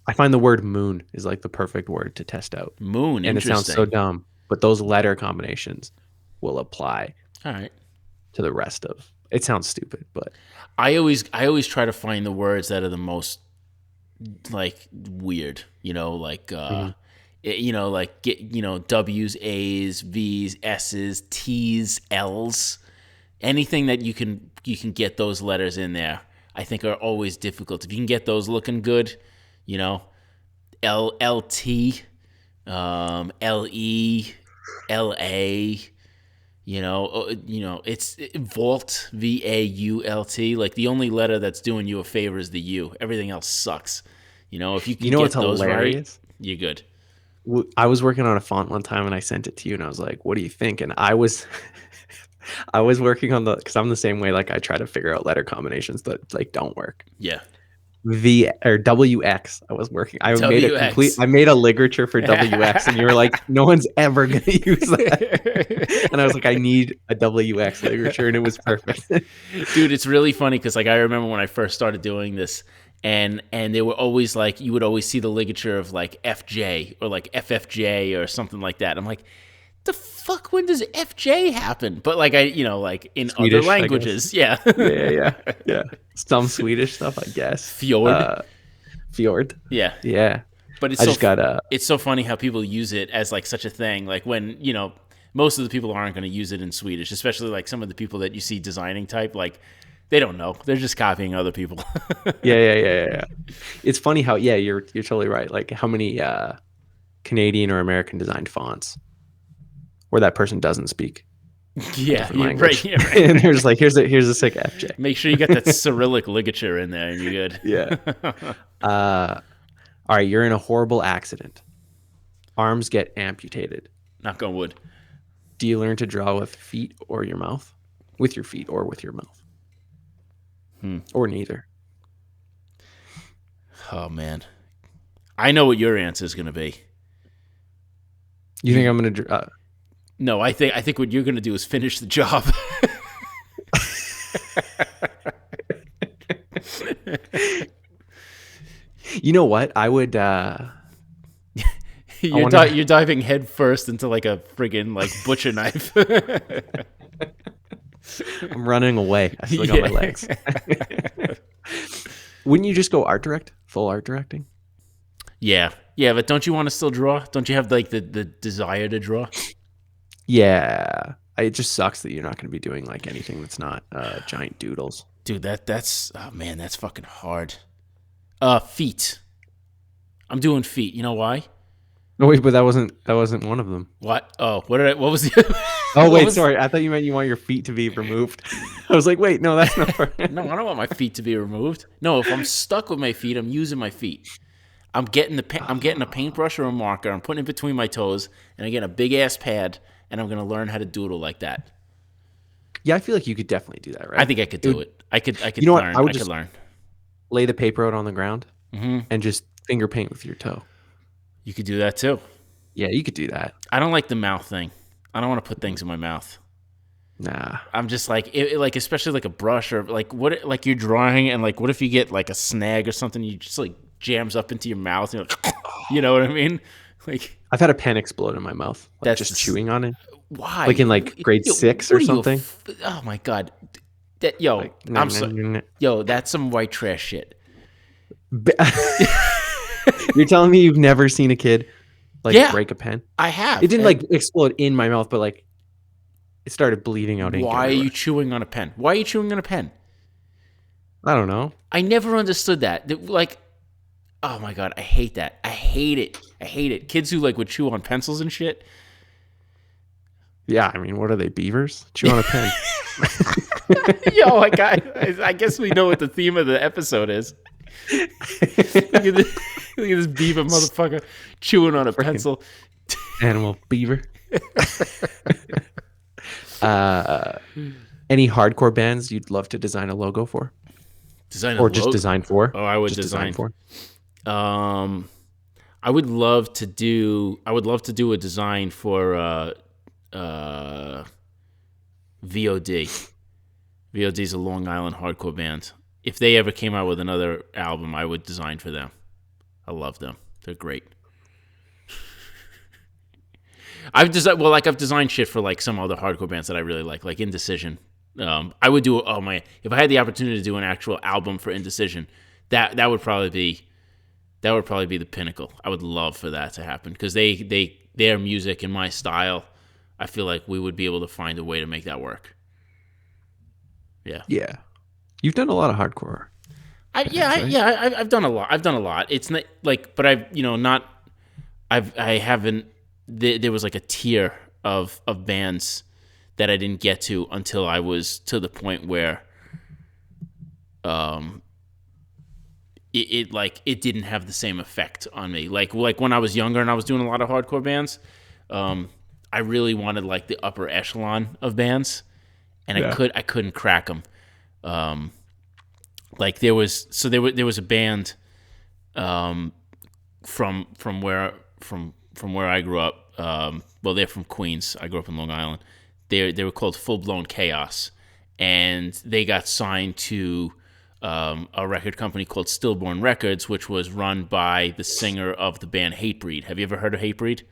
I find the word moon is like the perfect word to test out. Moon, and interesting. it sounds so dumb, but those letter combinations will apply All right. to the rest of. It sounds stupid, but I always try to find the words that are the most like weird, like like get W's, A's, V's, S's, T's, L's, anything that you can get those letters in there, I think are always difficult. If you can get those looking good, L T, L E, L A. It's Vault, VAULT. Like the only letter that's doing you a favor is the U. Everything else sucks. If you can get what's those hilarious? right, you're good. I was working on a font one time and I sent it to you and I was like, "What do you think?" And I was, I was working on because I'm the same way. Like I try to figure out letter combinations that like don't work. Yeah. WX. I was working. WX. I made a ligature for WX, and you were like, no one's ever gonna use that. And I was like, I need a WX ligature, and it was perfect. Dude, it's really funny because like I remember when I first started doing this, and they were always like, you would always see the ligature of like FJ or like FFJ or something like that. I'm like, the fuck, when does FJ happen? But like like in Swedish, other languages, yeah. Yeah. Some Swedish stuff, I guess. Fjord. Fjord. Yeah. Yeah. But it's I just got it's so funny how people use it as like such a thing. Like when, most of the people aren't going to use it in Swedish, especially like some of the people that you see designing type, like they don't know. They're just copying other people. Yeah. It's funny how you're totally right. Like how many Canadian or American designed fonts where that person doesn't speak Yeah, you're right. Yeah, right. And they're just like, here's a sick FJ. Make sure you get that Cyrillic ligature in there, and you're good. Yeah. All right, you're in a horrible accident. Arms get amputated. Knock on wood. Do you learn to draw with feet or your mouth? With your feet or with your mouth? Or neither? Oh man, I know what your answer is going to be. You think I'm going to? No, I think what you're going to do is finish the job. You know what? I would. You're diving head first into like a friggin' like butcher knife. I'm running away. I still got my legs. Wouldn't you just go art direct? Full art directing? Yeah, but don't you want to still draw? Don't you have like the desire to draw? Yeah. It just sucks that you're not going to be doing like anything that's not giant doodles. Dude, that's oh man, that's fucking hard. Feet. I'm doing feet. You know why? No, wait, but that wasn't one of them. What? Oh, what was the? Oh wait, sorry. I thought you meant you want your feet to be removed. I was like, wait, no, that's not. No, I don't want my feet to be removed. No, if I'm stuck with my feet, I'm using my feet. I'm getting a paintbrush or a marker. I'm putting it between my toes, and I get a big ass pad, and I'm gonna learn how to doodle like that. Yeah, I feel like you could definitely do that, right? I think I could do it. I could. You know what? learn. I would could just learn. lay the paper out on the ground and just finger paint with your toe. You could do that too. Yeah, you could do that. I don't like the mouth thing. I don't want to put things in my mouth. Nah. I'm just like, like especially like a brush or like like you're drawing and like what if you get like a snag or something, you just like jams up into your mouth, and you're like, you know what I mean? Like I've had a pen explode in my mouth. Like that's just chewing on it. Why? Like in like grade 6 or something. Oh my god. I'm sorry. Yo, that's some white trash shit. You're telling me you've never seen a kid break a pen? I have. It didn't like explode in my mouth, but like it started bleeding out. Why are you chewing on a pen? Why are you chewing on a pen? I don't know. I never understood that. Like, oh my god, I hate that. I hate it. Kids who like would chew on pencils and shit. Yeah, I mean, what are they, beavers? Chew on a pen. Yo, I guess we know what the theme of the episode is. Look at this beaver motherfucker chewing on a pencil. Animal beaver. Any hardcore bands you'd love to design a logo for? Just design for? Oh, I would just design for. I would love to do a design for VOD. VOD is a Long Island hardcore band. If they ever came out with another album, I would design for them. I love them. They're great. I've designed shit for like some other hardcore bands that I really like Indecision. I would do if I had the opportunity to do an actual album for Indecision, that would probably be the pinnacle. I would love for that to happen because their music and my style, I feel like we would be able to find a way to make that work. Yeah. Yeah. You've done a lot of hardcore. I've done a lot. I've done a lot. It's not like, but I haven't. There was like a tier of bands that I didn't get to until I was to the point where, it didn't have the same effect on me. Like when I was younger and I was doing a lot of hardcore bands, I really wanted like the upper echelon of bands, and I couldn't crack them. like there was a band um, from where I grew up. Well, they're from Queens. I grew up in Long Island. They were called Full Blown Chaos, and they got signed to a record company called Stillborn Records, which was run by the singer of the band Hatebreed. Have you ever heard of Hatebreed?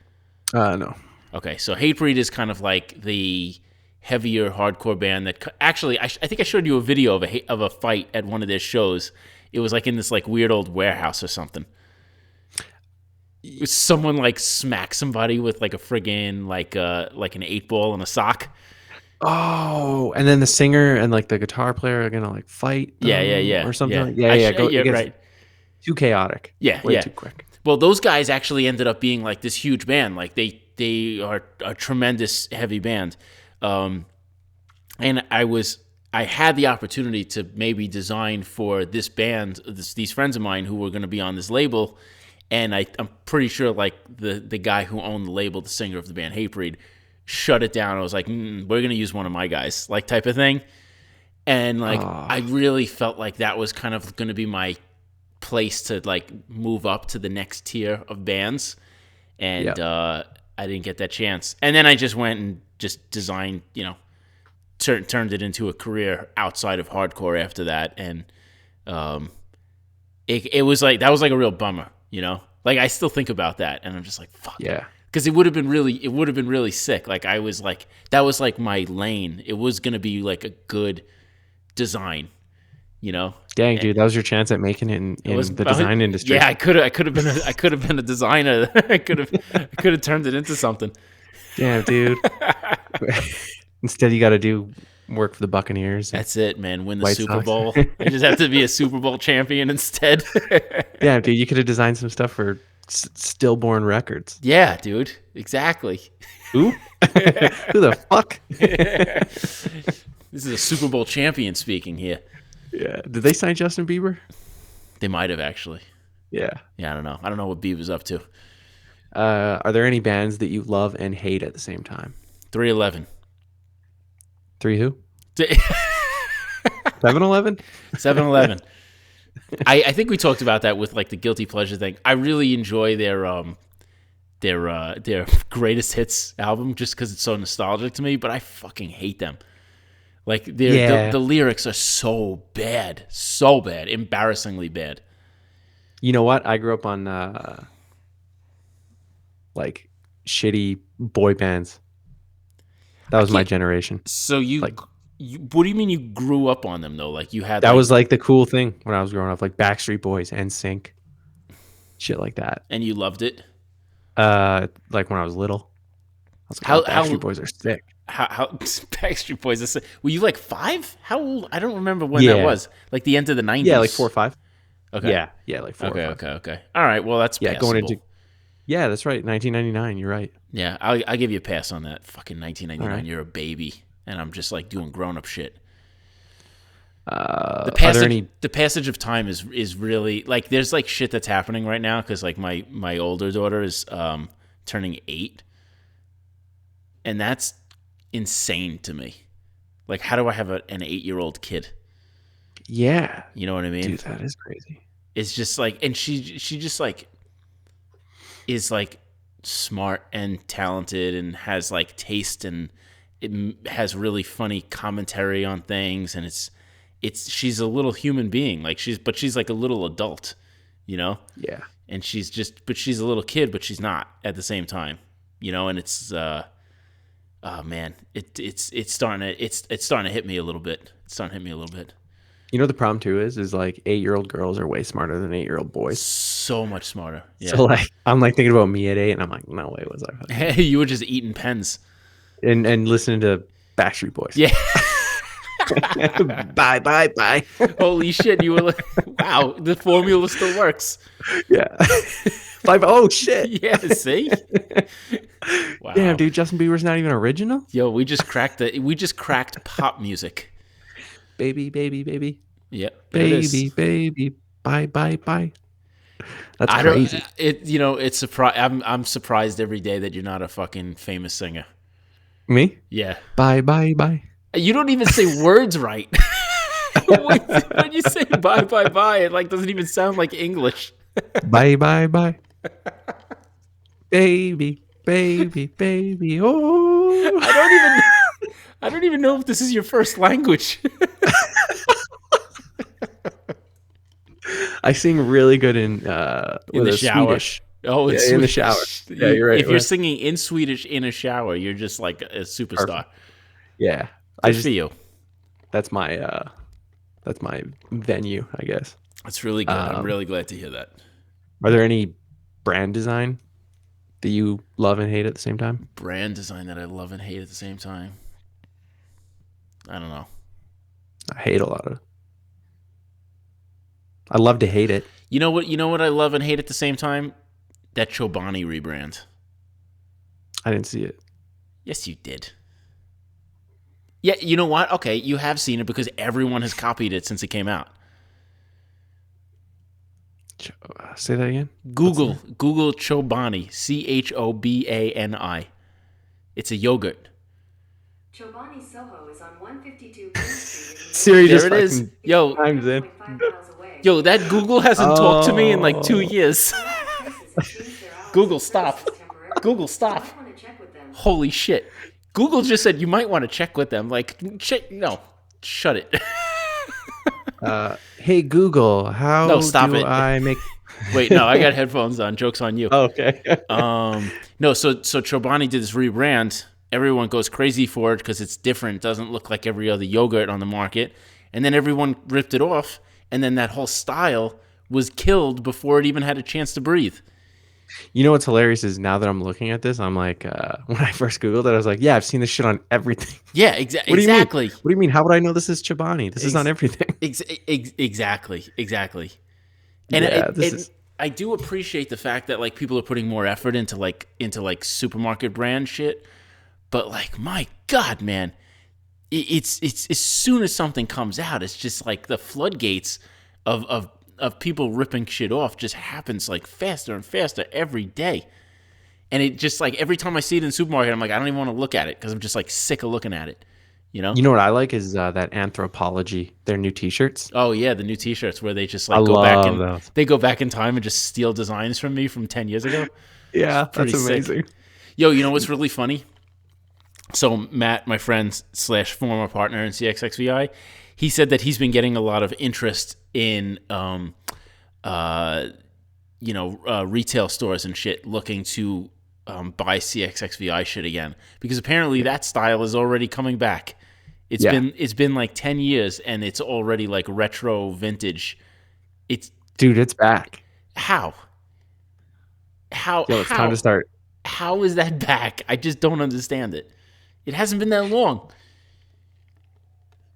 No. Okay, so Hatebreed is kind of like the heavier hardcore band that actually I think I showed you a video of a fight at one of their shows. It was like in this like weird old warehouse or something. Someone like smacked somebody with like a friggin' like an 8-ball and a sock. Oh, and then the singer and like the guitar player are gonna like fight them Yeah. or something. Yeah. Like, yeah. It gets Right. too chaotic. Yeah, Way yeah. too quick. Well, those guys actually ended up being like this huge band. Like they are a tremendous heavy band. And I had the opportunity to maybe design for this band, these friends of mine who were going to be on this label. And I'm pretty sure like the guy who owned the label, the singer of the band Hatebreed, shut it down. I was like, we're going to use one of my guys, like type of thing. And like, I really felt like that was kind of going to be my place to like move up to the next tier of bands. And I didn't get that chance. And then I just went and just designed, turned it into a career outside of hardcore after that. And it was like, that was like a real bummer, Like I still think about that and I'm just like, fuck. Yeah. Because it would have been really sick. Like I was like, that was like my lane. It was going to be like a good design, Dang, dude, that was your chance at making it in the design industry. Yeah, I could have been a designer. I could have turned it into something. Damn, dude. Instead, you got to do work for the Buccaneers. That's it, man. Win the White Super Sox. Bowl. I just have to be a Super Bowl champion instead. Yeah, dude, you could have designed some stuff for Stillborn Records. Yeah, dude. Exactly. Who? Who the fuck? This is a Super Bowl champion speaking here. Yeah. Did they sign Justin Bieber? They might have actually. Yeah. Yeah, I don't know. I don't know what Bieber's up to. Are there any bands that you love and hate at the same time? 311. 3 who? 7-Eleven? 7-Eleven. I think we talked about that with like the guilty pleasure thing. I really enjoy their greatest hits album just because it's so nostalgic to me, but I fucking hate them. Like the lyrics are so bad, embarrassingly bad. You know what? I grew up on like shitty boy bands. That was my generation. So what do you mean you grew up on them though? Like you had that was like the cool thing when I was growing up, like Backstreet Boys, NSYNC, shit like that. And you loved it? Like when I was little, I was like, Backstreet Boys are sick. How Backstreet Boys are sick. Were you like 5? How old? I don't remember when that was. Like the end of the 90s. Yeah, like 4 or 5. Okay. Yeah, like 4 or 5. Okay. All right. Well, that's passable. Going into. Yeah, that's right. 1999. You're right. Yeah, I'll give you a pass on that. Fucking 1999. Right. You're a baby, and I'm just like doing grown up shit. The passage of time is really like there's like shit that's happening right now because like my older daughter is turning 8, and that's insane to me. Like, how do I have an 8-year-old kid? Yeah, you know what I mean. Dude, that is crazy. It's just like, and she just like is like smart and talented and has like taste and it has really funny commentary on things and it's she's a little human being like she's like a little adult, Yeah. And she's a little kid, but she's not at the same time, and it's oh man, it's starting to hit me a little bit. The problem too is like 8-year-old girls are way smarter than 8-year-old boys. So much smarter. Yeah. So like I'm like thinking about me at 8 and I'm like, no way was I. You were just eating pens. And listening to Backstreet Boys. Yeah. Bye. Holy shit, you were like, wow, the formula still works. Yeah. Bye. Oh shit. Yeah, see? Wow. Damn, dude, Justin Bieber's not even original? Yo, we just cracked pop music. Baby. Yep. Baby. Bye. That's crazy. It's I'm surprised every day that you're not a fucking famous singer. Me? Yeah. Bye. You don't even say words right. When you say bye, bye, bye, it like doesn't even sound like English. Bye, bye, bye. Baby, baby, baby. Oh. I don't even know if this is your first language. I sing really good in In the shower. Swedish. Oh, it's in the Swedish. shower. Yeah, you're right. If you're singing in Swedish in a shower, you're just like a superstar. Yeah, Good for you. that's my venue, I guess. That's really good. I'm really glad to hear that. Are there any brand design that you love and hate at the same time? Brand design that I love and hate at the same time. I don't know. I hate a lot of. I love to hate it. You know what? You know what I love and hate at the same time? That Chobani rebrand. I didn't see it. Yes, you did. Yeah, you know what? Okay, you have seen it because everyone has copied it since it came out. Say that again. Google Chobani, Chobani. It's a yogurt. Chobani Soho is on 152 Main Street. Siri just There it is. Yo, times in. yo, that Google hasn't talked to me in like 2 years. Google, stop. Google, stop. Holy shit. Google just said you might want to check with them. Like, no, shut it. Hey Google, how No, stop do it. I make? Wait, no, I got headphones on. Joke's on you. Okay. No, so Chobani did this rebrand. Everyone goes crazy for it because it's different. It doesn't look like every other yogurt on the market. And then everyone ripped it off. And then that whole style was killed before it even had a chance to breathe. You know what's hilarious is now that I'm looking at this, I'm like, when I first Googled it, I was like, yeah, I've seen this shit on everything. Yeah, What do you exactly. mean? What do you mean? How would I know this is Chobani? This is on everything. Exactly. And I do appreciate the fact that like people are putting more effort into supermarket brand shit. But like, my God, man, it's as soon as something comes out, it's just like the floodgates of people ripping shit off just happens like faster and faster every day. And it just like every time I see it in the supermarket, I'm like, I don't even want to look at it because I'm just like sick of looking at it. You know? You know what I like is that Anthropology, their new T-shirts. Oh yeah, the new T-shirts where they just I like love they go back in time and just steal designs from me from 10 years ago. Yeah, Pretty that's amazing. sick. Yo, you know what's really funny? So Matt, my friend / former partner in CXXVI, he said that he's been getting a lot of interest in, retail stores and shit looking to buy CXXVI shit again because apparently that style is already coming back. It's been like 10 years and it's already like retro vintage. Dude, it's back. How? Yo, it's time to start. How is that back? I just don't understand it. It hasn't been that long.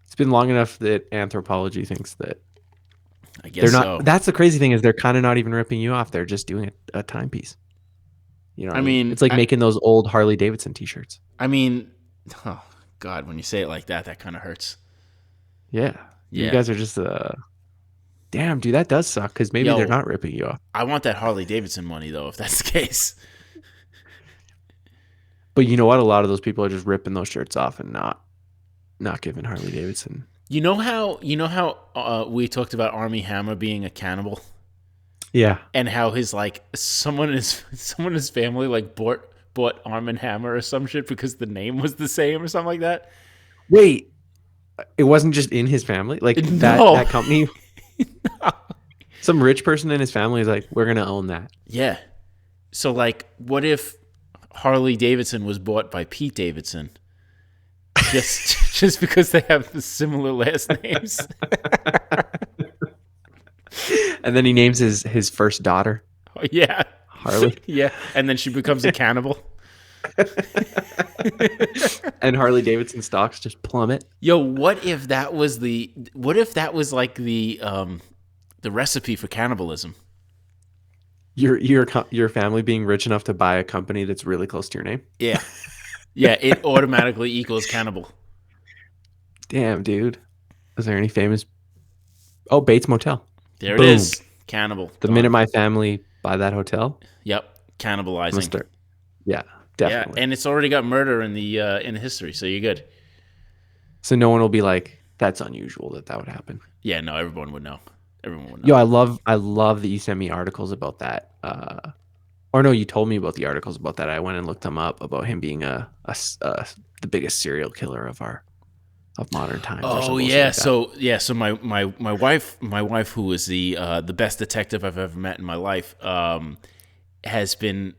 It's been long enough that Anthropology thinks that I guess they're not. so. That's the crazy thing is they're kind of not even ripping you off. They're just doing a timepiece. You know, what I mean, it's like making those old Harley Davidson T-shirts. I mean, oh God, when you say it like that, that kind of hurts. Yeah, you guys are just damn, dude, that does suck because maybe they're not ripping you off. I want that Harley Davidson money though, if that's the case. But you know what? A lot of those people are just ripping those shirts off and not giving Harley Davidson. You know how we talked about Armie Hammer being a cannibal? Yeah. And how his like someone in his family like bought Arm & Hammer or some shit because the name was the same or something like that. Wait, it wasn't just in his family? Like that company? No. Some rich person in his family is like, we're going to own that. Yeah. So like, what if Harley Davidson was bought by Pete Davidson? Just because they have the similar last names. And then he names his first daughter. Oh, yeah. Harley. Yeah. And then she becomes a cannibal. And Harley Davidson stocks just plummet. Yo, what if that was like the recipe for cannibalism? Your family being rich enough to buy a company that's really close to your name? Yeah. Yeah, it automatically equals cannibal. Damn, dude. Is there any famous... Oh, Bates Motel. There Boom. It is. Cannibal. The minute my family buy that hotel... Yep. Cannibalizing. Yeah, definitely. Yeah, and it's already got murder in the history, so you're good. So no one will be like, that's unusual that would happen. Yeah, no, everyone would know. Everyone would know. Yo, I love that you sent me articles about that. Or no, you told me about the articles about that. I went and looked them up about him being the biggest serial killer of modern times. Or Oh some bullshit yeah, like that. so my wife, who is the best detective I've ever met in my life, has been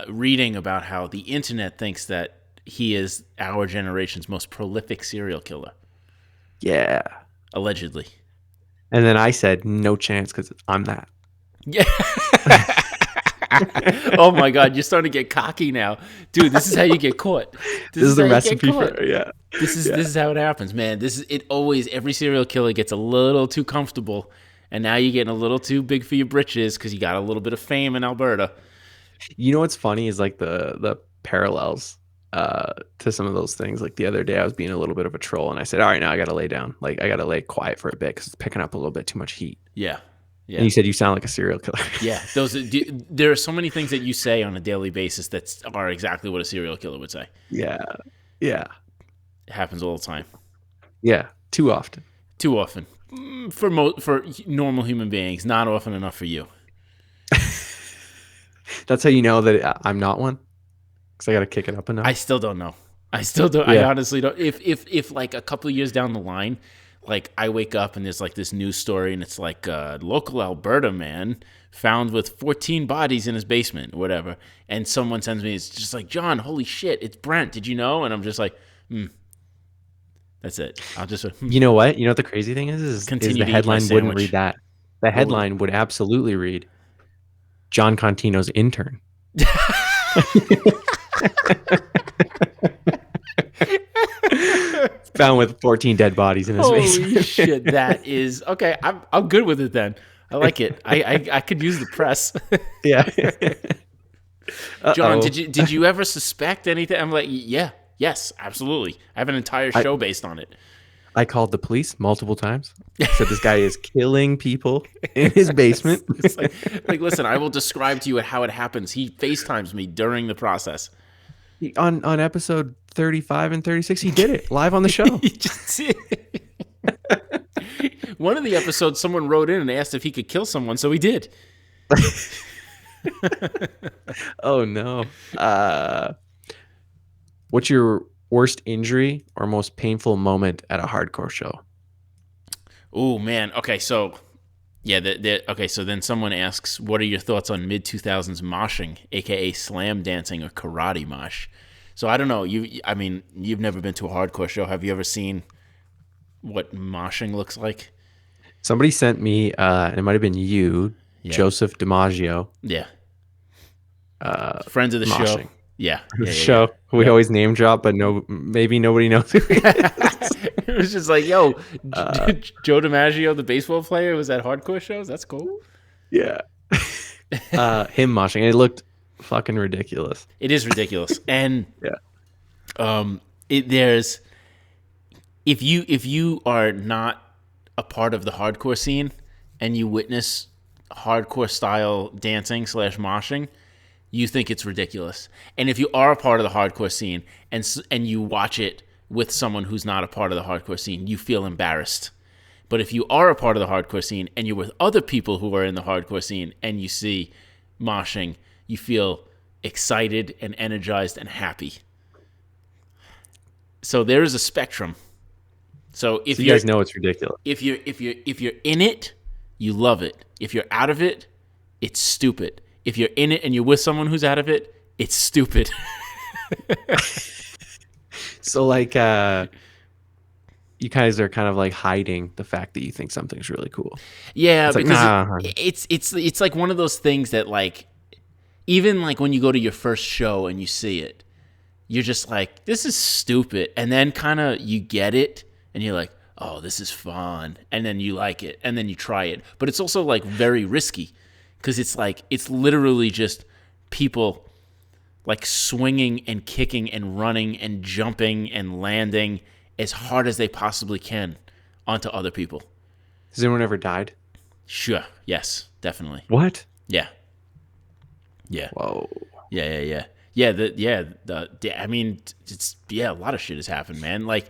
reading about how the internet thinks that he is our generation's most prolific serial killer, Yeah. allegedly. And then I said, no chance, because I'm that. Yeah. Oh my God, you're starting to get cocky now, dude. This is how you get caught. This is the how you get recipe caught. for yeah. This is how it happens, man. Every serial killer gets a little too comfortable, and now you're getting a little too big for your britches because you got a little bit of fame in Alberta. You know what's funny is like the parallels to some of those things. Like the other day, I was being a little bit of a troll, and I said, "All right, now I got to lay down. Like I got to lay quiet for a bit because it's picking up a little bit too much heat." Yeah, yeah, And you said you sound like a serial killer. yeah. There are so many things that you say on a daily basis that are exactly what a serial killer would say. Yeah, yeah, It happens all the time, yeah. Too often. too often for normal human beings. Not often enough for you. That's how you know that I'm not one. Because I got to kick it up a notch. I still don't know. I still don't. Yeah. I honestly don't. If like a couple of years down the line, like I wake up and there's like this news story and it's like local Alberta man found with 14 bodies in his basement, or whatever, and someone sends me, it's just like, John, holy shit, it's Brent. Did you know? And I'm just like, that's it. I'll just. You know what? You know what the crazy thing is Continue the to eat my headline wouldn't sandwich. read that. The headline would absolutely read, John Contino's intern. Found with 14 dead bodies in his Holy basement. shit, that is okay. I'm good with it then. I like it. I could use the press. Yeah. John, did you ever suspect anything? I'm like, yes, absolutely. I have an entire show based on it. I called the police multiple times. Said this guy is killing people in his basement. It's like, listen, I will describe to you how it happens. He FaceTimes me during the process. On episode 35 and 36, he did it live on the show. He just did. One of the episodes, someone wrote in and asked if he could kill someone, so he did. Oh no. What's your worst injury or most painful moment at a hardcore show? Oh man. Okay, so yeah. Okay, so then someone asks, "What are your thoughts on mid-2000s moshing, aka slam dancing or karate mosh?" So I don't know. You've never been to a hardcore show. Have you ever seen what moshing looks like? Somebody sent me, and it might have been you, Joseph DiMaggio. Yeah. Friends of the show. moshing. Yeah. Show. We always name drop, but maybe nobody knows who he is. It was just like, yo, Joe DiMaggio, the baseball player, was at hardcore shows. That's cool. Yeah. Him moshing. It looked fucking ridiculous. It is ridiculous. And Yeah. there's if you are not a part of the hardcore scene and you witness hardcore style dancing / moshing, you think it's ridiculous. And if you are a part of the hardcore scene and you watch it with someone who's not a part of the hardcore scene, you feel embarrassed. But if you are a part of the hardcore scene and you're with other people who are in the hardcore scene and you see moshing, you feel excited and energized and happy. So there is a spectrum. So if you guys know it's ridiculous. If you're in it, you love it. If you're out of it, it's stupid. If you're in it and you're with someone who's out of it, it's stupid. So like you guys are kind of like hiding the fact that you think something's really cool. Yeah, it's like, because it's like one of those things that like even like when you go to your first show and you see it, you're just like, this is stupid. And then kind of you get it and you're like, oh, this is fun. And then you like it and then you try it. But it's also like very risky because it's like it's literally just people like swinging and kicking and running and jumping and landing as hard as they possibly can onto other people. Has anyone ever died? Sure. Yes, definitely. What? Yeah. Yeah. Whoa. Yeah. I mean, it's a lot of shit has happened, man. Like,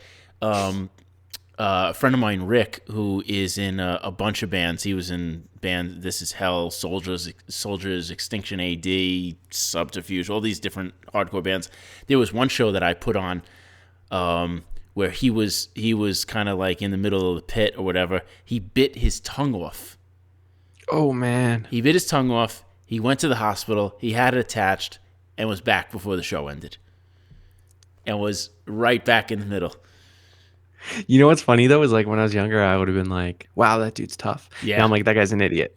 a friend of mine, Rick, who is in a bunch of bands. He was in band This Is Hell, Soldiers, Extinction AD, Subterfuge, all these different hardcore bands. There was one show that I put on where he was kind of like in the middle of the pit or whatever. He bit his tongue off. Oh man. He bit his tongue off. He went to the hospital. He had it attached and was back before the show ended. And was right back in the middle. You know what's funny though is like when I was younger, I would have been like, "Wow, that dude's tough." Yeah. Now I'm like, "That guy's an idiot."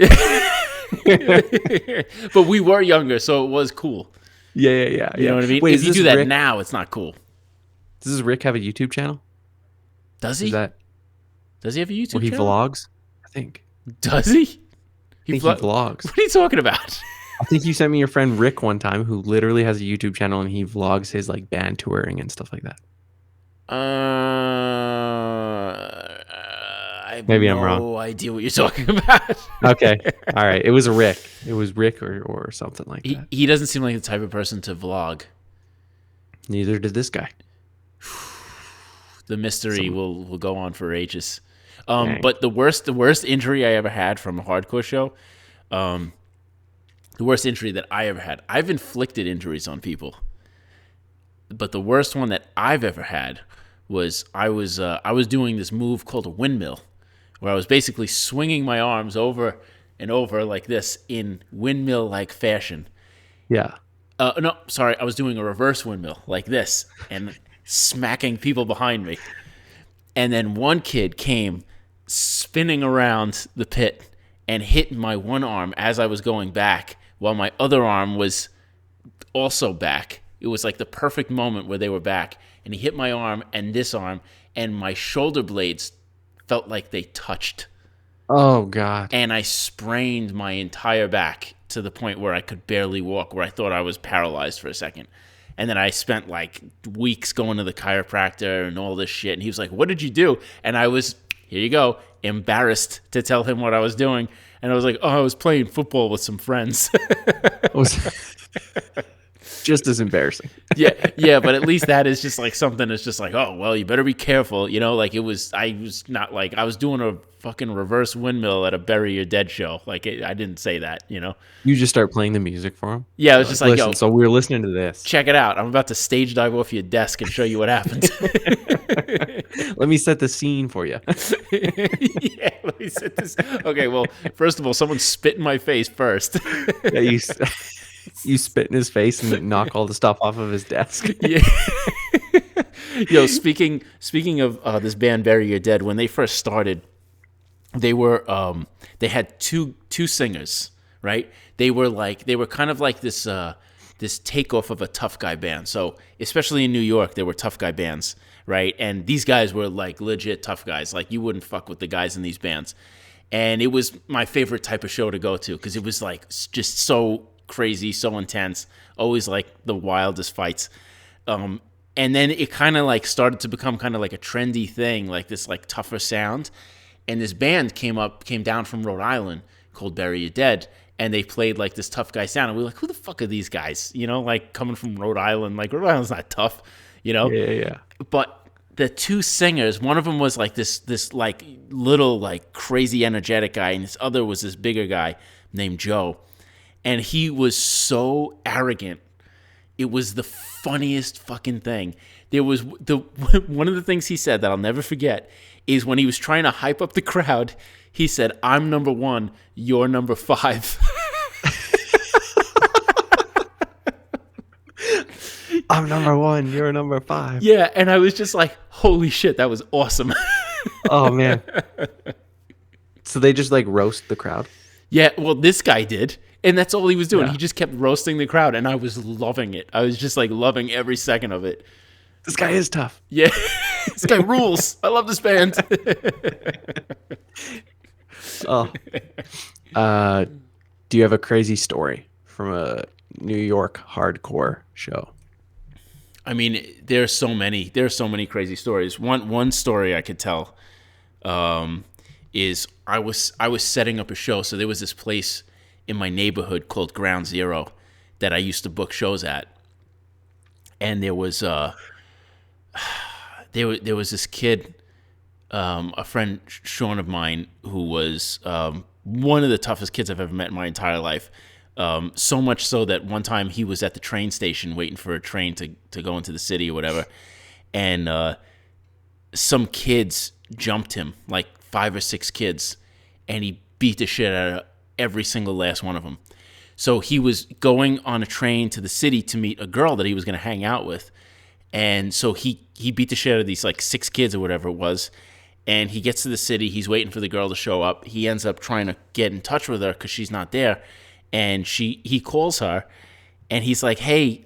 But we were younger, so it was cool. Yeah. You know what I mean? Wait, if you do that Rick, now, it's not cool. does Rick have a YouTube channel? Does he? Does he have a YouTube where he channel? vlogs? I think. Does he? He vlogs. What are you talking about? I think you sent me your friend Rick one time, who literally has a YouTube channel and he vlogs his like band touring and stuff like that. I have Maybe I'm wrong. no idea what you're talking about. Okay, all right. It was Rick. It was Rick or something like that. He doesn't seem like the type of person to vlog. Neither did this guy. The mystery will go on for ages. But the worst injury I ever had from a hardcore show, the worst injury that I ever had. I've inflicted injuries on people, but the worst one that I've ever had was I was doing this move called a windmill, where I was basically swinging my arms over and over like this in windmill-like fashion. Yeah. No, sorry, I was doing a reverse windmill like this and smacking people behind me. And then one kid came spinning around the pit and hit my one arm as I was going back while my other arm was also back. It was like the perfect moment where they were back. And he hit my arm and this arm, and my shoulder blades felt like they touched. Oh, God. And I sprained my entire back to the point where I could barely walk, where I thought I was paralyzed for a second. And then I spent like weeks going to the chiropractor and all this shit. And he was like, "What did you do?" And I was, here you go, embarrassed to tell him what I was doing. And I was like, "Oh, I was playing football with some friends." Just as embarrassing. yeah, but at least that is just like something that's just like, oh, well, you better be careful. You know, like I was not like, I was doing a fucking reverse windmill at a Bury Your Dead show. Like, I didn't say that, you know? You just start playing the music for him? Yeah, I was just like, listen, yo. So we were listening to this. Check it out. I'm about to stage dive off your desk and show you what happened. Let me set the scene for you. Yeah, let me set this. Okay, well, first of all, someone spit in my face first. Yeah, you spit in his face and knock all the stuff off of his desk. Yeah. Yo, speaking of this band Bury Your Dead, when they first started, they had two singers, right? They were kind of like this takeoff of a tough guy band. So especially in New York, there were tough guy bands, right? And these guys were like legit tough guys. Like you wouldn't fuck with the guys in these bands. And it was my favorite type of show to go to because it was like just so crazy, so intense, always like the wildest fights. And then it kind of like started to become kind of like a trendy thing, like this like tougher sound. And this band came down from Rhode Island called Bury Your Dead, and they played like this tough guy sound. And we were like, who the fuck are these guys? You know, like coming from Rhode Island, like Rhode Island's not tough, you know? Yeah. But the two singers, one of them was like this like little like crazy energetic guy, and this other was this bigger guy named Joe. And he was so arrogant. It was the funniest fucking thing. There was one of the things he said that I'll never forget is when he was trying to hype up the crowd, he said, "I'm number 1, you're number 5." I'm number 1, you're number 5. Yeah, and I was just like, holy shit, that was awesome. Oh, man. So they just like roast the crowd? Yeah, well, this guy did. And that's all he was doing. Yeah. He just kept roasting the crowd, and I was loving it. I was just like loving every second of it. This guy is tough. Yeah, this guy rules. I love this band. Oh. Do you have a crazy story from a New York hardcore show? I mean, there's so many crazy stories. One story I could tell is I was setting up a show. So there was this place in my neighborhood called Ground Zero that I used to book shows at, and there was there was this kid a friend Sean of mine who was one of the toughest kids I've ever met in my entire life. So much so that one time he was at the train station waiting for a train to go into the city or whatever, and some kids jumped him, like 5 or 6 kids, and he beat the shit out of every single last one of them. So he was going on a train to the city to meet a girl that he was going to hang out with. And so he beat the shit out of these like 6 kids or whatever it was. And he gets to the city. He's waiting for the girl to show up. He ends up trying to get in touch with her because she's not there. And he calls her and he's like, hey,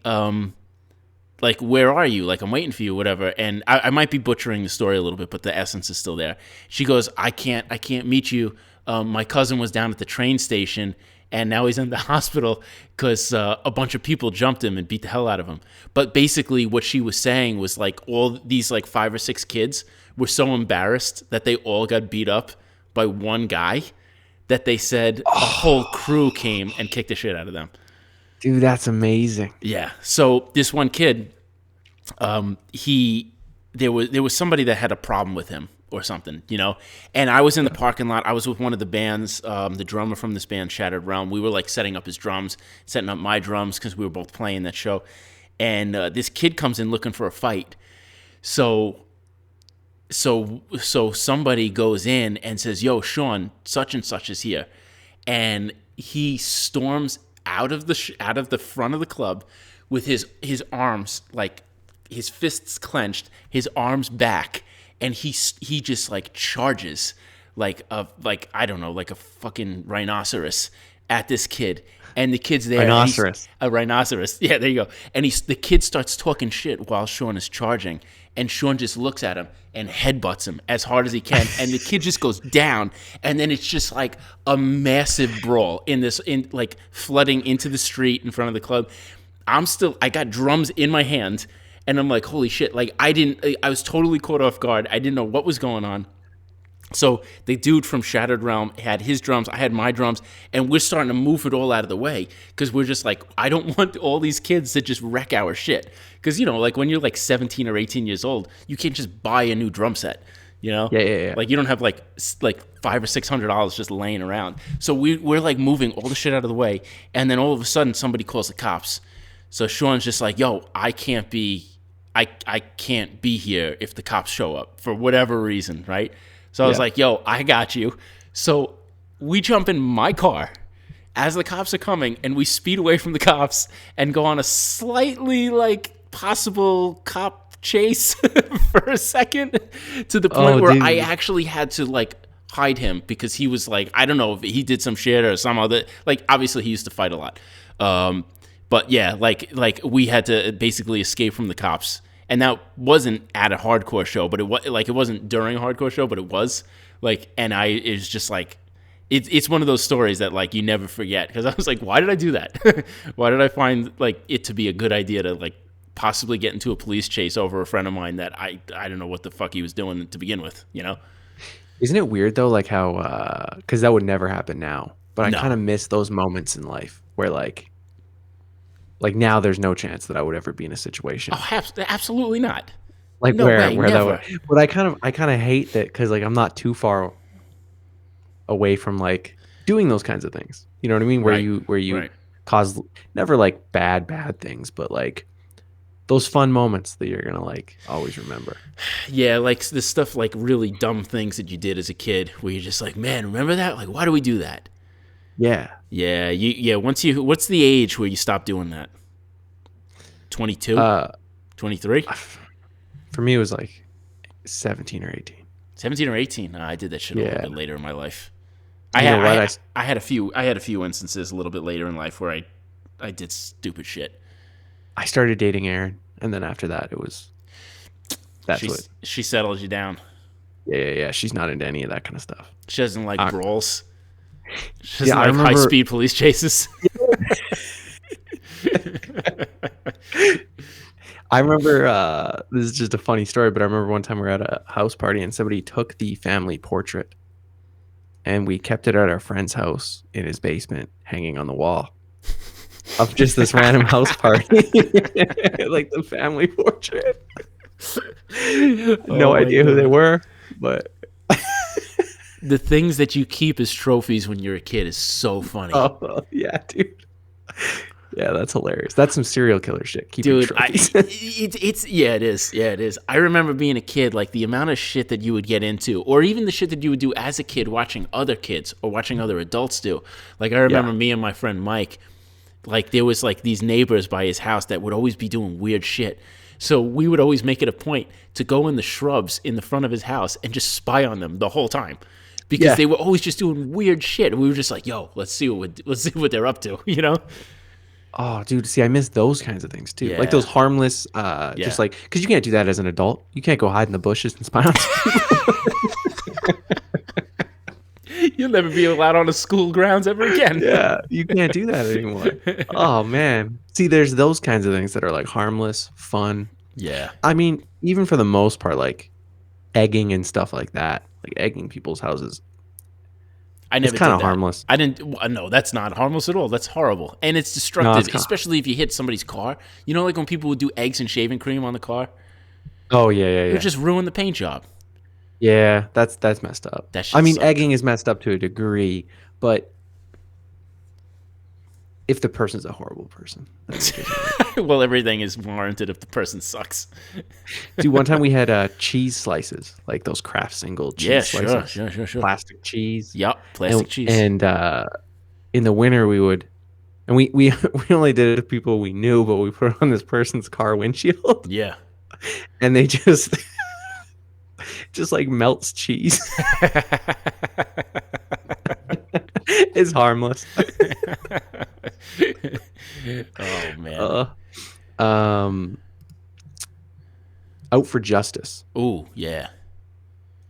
like, where are you? Like, I'm waiting for you, whatever. And I might be butchering the story a little bit, but the essence is still there. She goes, I can't meet you. My cousin was down at the train station, and now he's in the hospital because a bunch of people jumped him and beat the hell out of him. But basically what she was saying was, like, all these, like, 5 or 6 kids were so embarrassed that they all got beat up by one guy that they said a whole crew came and kicked the shit out of them. Dude, that's amazing. Yeah. So this one kid, there was somebody that had a problem with him or something, you know. And I was in the parking lot. I was with one of the bands, the drummer from this band, Shattered Realm. We were like setting up his drums, setting up my drums because we were both playing that show. And this kid comes in looking for a fight. So somebody goes in and says, "Yo, Sean, such and such is here," and he storms out of the front of the club with his arms, like his fists clenched, his arms back, and he just like charges like I don't know, like a fucking rhinoceros at this kid. And the kid's there. Rhinoceros. A rhinoceros. Yeah, there you go. And the kid starts talking shit while Sean is charging. And Sean just looks at him and headbutts him as hard as he can. And the kid just goes down. And then it's just like a massive brawl in like flooding into the street in front of the club. I got drums in my hand. And I'm like, holy shit. Like, I was totally caught off guard. I didn't know what was going on. So the dude from Shattered Realm had his drums, I had my drums, and we're starting to move it all out of the way because we're just like, I don't want all these kids to just wreck our shit. Because, you know, like when you're like 17 or 18 years old, you can't just buy a new drum set, you know? Yeah. Like you don't have like $500 or $600 just laying around. So we're like moving all the shit out of the way, and then all of a sudden somebody calls the cops. So Sean's just like, yo, I can't be here if the cops show up for whatever reason, right? So I was like, yo, I got you. So we jump in my car as the cops are coming, and we speed away from the cops and go on a slightly, like, possible cop chase for a second to the point where I actually had to, like, hide him because he was, like, I don't know if he did some shit or some other, like, obviously he used to fight a lot. But, yeah, like we had to basically escape from the cops. And that wasn't at a hardcore show, but it wasn't during a hardcore show, but it was like, and it was just like, it's one of those stories that like you never forget because I was like, why did I do that? Why did I find like it to be a good idea to like possibly get into a police chase over a friend of mine that I don't know what the fuck he was doing to begin with, you know? Isn't it weird though, like how because that would never happen now, but No. I kind of miss those moments in life where like now there's no chance that I would ever be in a situation Oh, absolutely not. like No where way, that never. would, but I kind of hate that because like I'm not too far away from like doing those kinds of things, you know what I mean, where Right. you Right. cause never like bad things, but like those fun moments that you're gonna like always remember. Yeah, like this stuff, like really dumb things that you did as a kid where you're just like, man, remember that? Like, why do we do that? Yeah. Yeah. What's the age where you stop doing that? 22? 23? For me it was like 17 or 18. 17 or 18? I did that shit a little Yeah. bit later in my life. You know what? I had a few instances a little bit later in life where I did stupid shit. I started dating Erin, and then after that it was She settled you down. yeah. She's not into any of that kind of stuff. She doesn't like brawls. She doesn't Yeah, I like remember- high-speed police chases. I remember this is just a funny story, but I remember one time we were at a house party and somebody took the family portrait and we kept it at our friend's house in his basement hanging on the wall of just this random house party. Like the family portrait. No idea who they were, but The things that you keep as trophies when you're a kid is so funny. Oh, yeah, dude. Yeah, that's hilarious. That's some serial killer shit. Keeping Dude, trophies. it is. Yeah, it is. I remember being a kid, like the amount of shit that you would get into, or even the shit that you would do as a kid watching other kids or watching other adults do. Like I remember me and my friend Mike, like there was like these neighbors by his house that would always be doing weird shit. So we would always make it a point to go in the shrubs in the front of his house and just spy on them the whole time. Because they were always just doing weird shit. And we were just like, yo, let's see what they're up to, you know? Oh, dude, see, I miss those kinds of things too. Yeah. Like those harmless, just like, because you can't do that as an adult. You can't go hide in the bushes and spy on people. You'll never be allowed on the school grounds ever again. Yeah, you can't do that anymore. Oh, man. See, there's those kinds of things that are like harmless, fun. Yeah. I mean, even for the most part, like egging and stuff like that, like egging people's houses. I never It's kind did of that. harmless. I didn't. No, that's not harmless at all. That's horrible, and it's destructive, especially if you hit somebody's car. You know, like when people would do eggs and shaving cream on the car. Oh yeah, It would just ruin the paint job. Yeah, that's messed up. That shit I mean, sucked. egging is messed up to a degree, but if the person's a horrible person, that's Well, everything is warranted if the person sucks. dude. One time we had cheese slices, like those Kraft single cheese slices. Sure. Plastic cheese. Yep, plastic cheese. And in the winter we would, and we we only did it to people we knew, but we put it on this person's car windshield. Yeah. And they just like melts cheese. It's harmless. Oh man. Out for Justice. Ooh, yeah.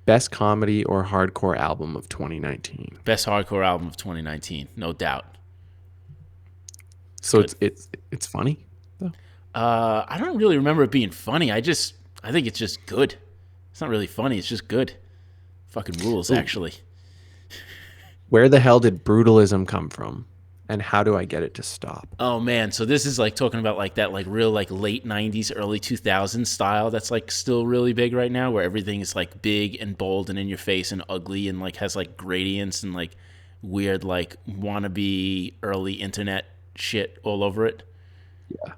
Best comedy or hardcore album of 2019. Best hardcore album of 2019, no doubt. So it's funny though. I don't really remember it being funny. I think it's just good. It's not really funny. It's just good. Fucking rules, actually. Where the hell did brutalism come from? And how do I get it to stop? Oh man, so this is like talking about like that like real like late 90s, early 2000s style that's like still really big right now, where everything is like big and bold and in your face and ugly and like has like gradients and like weird like wannabe early internet shit all over it. Yeah.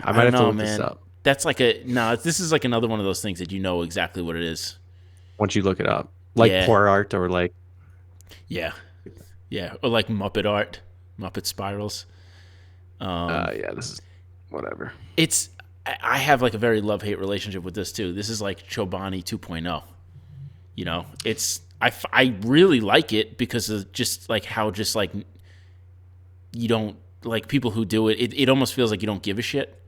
I might have to look this up. That's like this is like another one of those things that you know exactly what it is. Once you look it up. Like poor art or like Yeah. Yeah, or like Muppet art, Muppet spirals. Yeah, this is whatever. I have like a very love-hate relationship with this too. This is like Chobani 2.0. You know, I really like it because of just like how just like you don't like people who do it. It almost feels like you don't give a shit.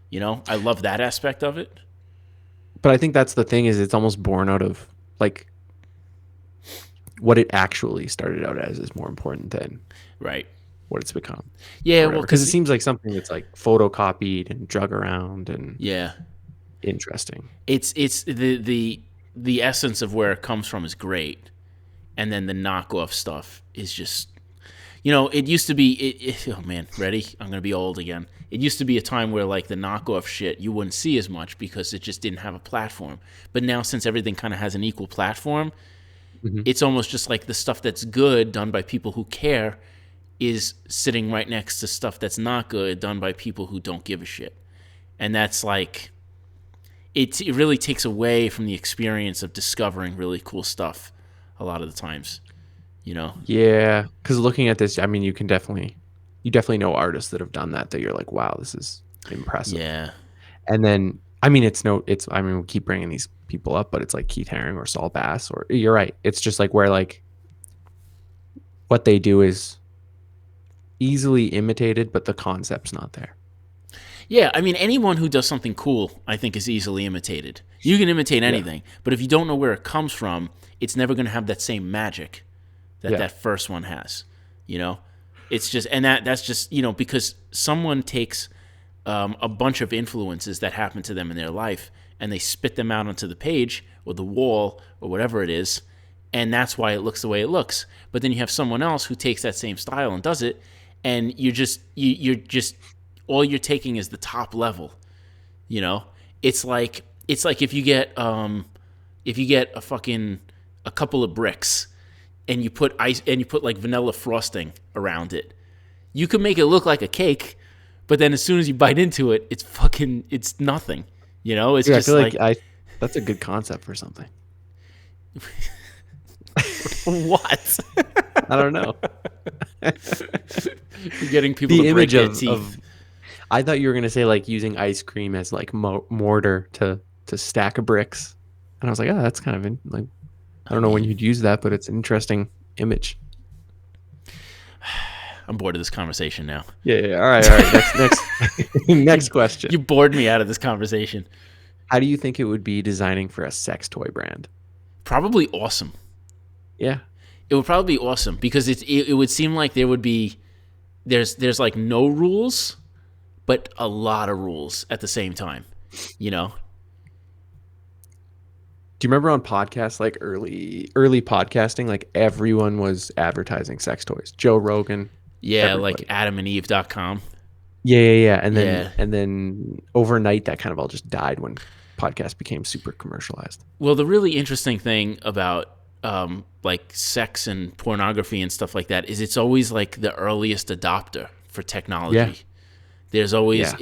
You know, I love that aspect of it. But I think that's the thing is it's almost born out of like what it actually started out as is more important than what it's become. Yeah, well, because it seems like something that's like photocopied and drug around and interesting. It's the essence of where it comes from is great, and then the knockoff stuff is just, you know, it used to be. Oh man, ready? I'm gonna be old again. It used to be a time where like the knockoff shit you wouldn't see as much because it just didn't have a platform. But now since everything kind of has an equal platform. Mm-hmm. It's almost just like the stuff that's good done by people who care is sitting right next to stuff that's not good done by people who don't give a shit. And that's like, it really takes away from the experience of discovering really cool stuff a lot of the times, you know? Yeah, because looking at this, I mean, you definitely know artists that have done that you're like, wow, this is impressive. Yeah. And then, I mean, we keep bringing these people up, but it's like Keith Haring or Saul Bass, or you're right. It's just like where like what they do is easily imitated, but the concept's not there. Yeah, I mean, anyone who does something cool, I think, is easily imitated. You can imitate anything, but if you don't know where it comes from, it's never going to have that same magic that first one has. You know, it's just, and that's just, you know, because someone takes a bunch of influences that happen to them in their life and they spit them out onto the page or the wall or whatever it is, and that's why it looks the way it looks. But then you have someone else who takes that same style and does it, and you're just all you're taking is the top level. You know, it's like if you get a fucking a couple of bricks and you put ice and you put like vanilla frosting around it, you can make it look like a cake, but then as soon as you bite into it, it's nothing. You know, it's Dude, just I feel like, like that's a good concept for something. what? I don't know. You're getting people The to break image their of, teeth. I thought you were gonna say like using ice cream as like mortar to stack of bricks, and I was like, oh, that's kind of like, I don't know when you'd use that, but it's an interesting image. I'm bored of this conversation now. Yeah. All right. Next question. You bored me out of this conversation. How do you think it would be designing for a sex toy brand? Probably awesome. Yeah. It would probably be awesome because it would seem like there's like no rules, but a lot of rules at the same time, you know? Do you remember on podcasts, like early podcasting, like everyone was advertising sex toys? Joe Rogan. Yeah, everybody. like adamandeve.com. Yeah. And then overnight that kind of all just died when podcasts became super commercialized. Well, the really interesting thing about like sex and pornography and stuff like that is it's always like the earliest adopter for technology. Yeah. There's always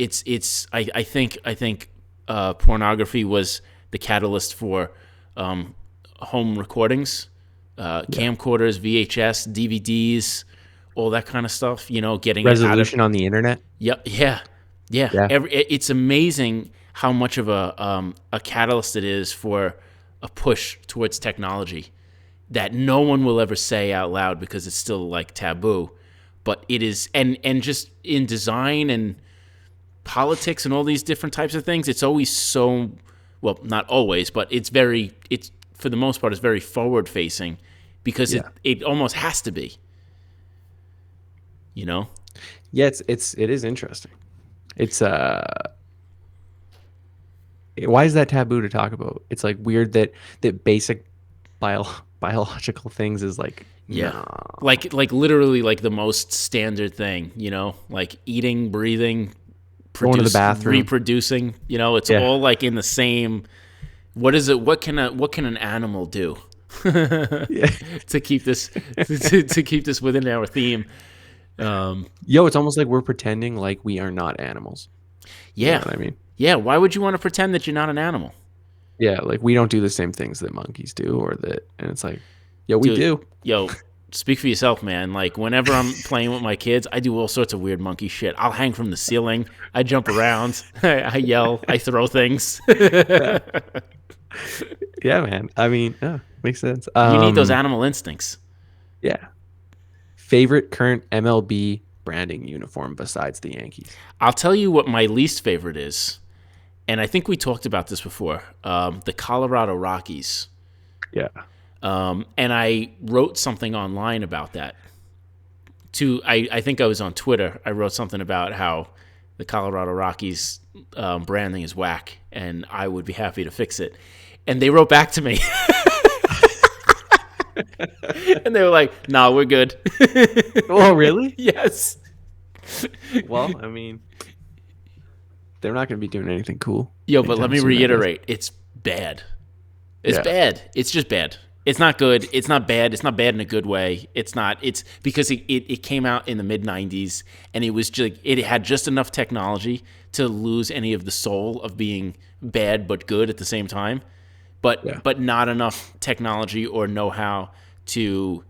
I think pornography was the catalyst for home recordings, camcorders, VHS, DVDs, all that kind of stuff. You know, getting Resolution on the internet. Yeah. It's amazing how much of a catalyst it is for a push towards technology that no one will ever say out loud because it's still like taboo. But it is, and just in design and politics and all these different types of things, it's always so, well, not always, but it's for the most part, it's very forward facing because it almost has to be, you know? Yeah, it is interesting. It's why is that taboo to talk about? It's like weird that basic biological things is like, no. like literally like the most standard thing, you know, like eating, breathing, going to the bathroom, reproducing, you know, it's all like in the same. What is it? What can an animal do to keep this to keep this within our theme? It's almost like we're pretending like we are not animals. Yeah, you know what I mean, yeah. Why would you want to pretend that you're not an animal? Yeah, like we don't do the same things that monkeys do, and it's like, we do. Yo, speak for yourself, man. Like whenever I'm playing with my kids, I do all sorts of weird monkey shit. I'll hang from the ceiling. I jump around. I yell. I throw things. Yeah, man. I mean, makes sense. You need those animal instincts. Yeah. Favorite current MLB branding uniform besides the Yankees? I'll tell you what my least favorite is, and I think we talked about this before. The Colorado Rockies. Yeah. And I wrote something online about that. I think I was on Twitter. I wrote something about how the Colorado Rockies branding is whack, and I would be happy to fix it. And they wrote back to me. And they were like, "No, we're good." Oh, really? Yes. Well, I mean, they're not going to be doing anything cool. Yo, but let me reiterate. It's bad. It's bad. It's just bad. It's not good. It's not bad. It's not bad in a good way. It's not. It's because it came out in the mid-'90s, and it was just it had just enough technology to lose any of the soul of being bad but good at the same time, but not enough technology or know-how to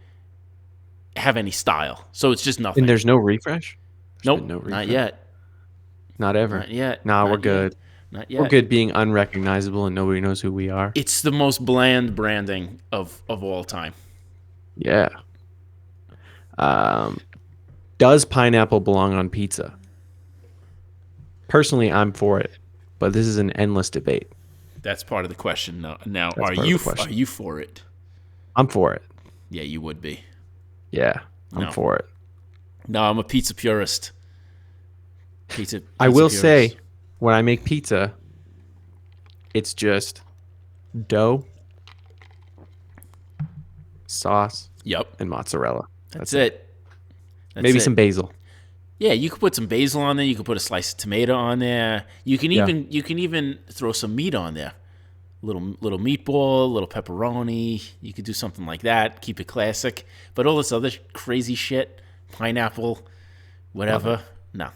have any style. So it's just nothing. And there's no refresh? Nope, not yet. Not ever. Not yet. Nah, Not we're good. Yet. Not yet. We're good being unrecognizable and nobody knows who we are. It's the most bland branding of all time. Yeah. Does pineapple belong on pizza? Personally, I'm for it, but this is an endless debate. That's part of the question. Now, are you for it? I'm for it. Yeah, you would be. Yeah, I'm for it. No, I'm a pizza purist. Pizza I will purist. say, when I make pizza, it's just dough, sauce, and mozzarella. That's it. Maybe some basil. Yeah, you could put some basil on there. You could put a slice of tomato on there. You can even throw some meat on there, little meatball, little pepperoni. You could do something like that. Keep it classic. But all this other crazy shit, pineapple, whatever, no.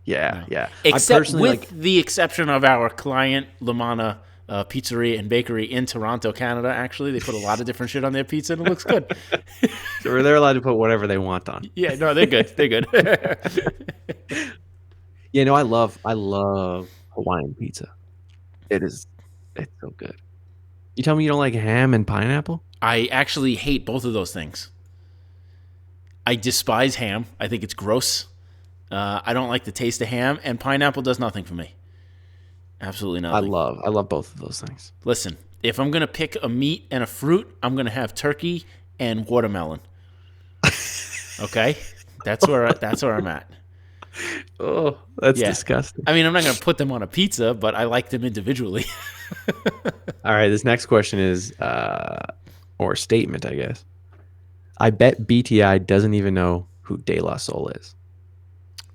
Yeah, yeah. Except with the exception of our client, Lamana Pizzeria and Bakery in Toronto, Canada. Actually, they put a lot of different shit on their pizza, and it looks good. So they're allowed to put whatever they want on. Yeah, no, they're good. They're good. Yeah, no, I love Hawaiian pizza. It's so good. You tell me you don't like ham and pineapple? I actually hate both of those things. I despise ham. I think it's gross. I don't like the taste of ham, and pineapple does nothing for me. Absolutely nothing. I love both of those things. Listen, if I'm gonna pick a meat and a fruit, I'm gonna have turkey and watermelon. Okay, that's where I'm at. Oh, that's disgusting. I mean, I'm not gonna put them on a pizza, but I like them individually. All right, this next question is, or statement, I guess. I bet BTI doesn't even know who De La Soul is.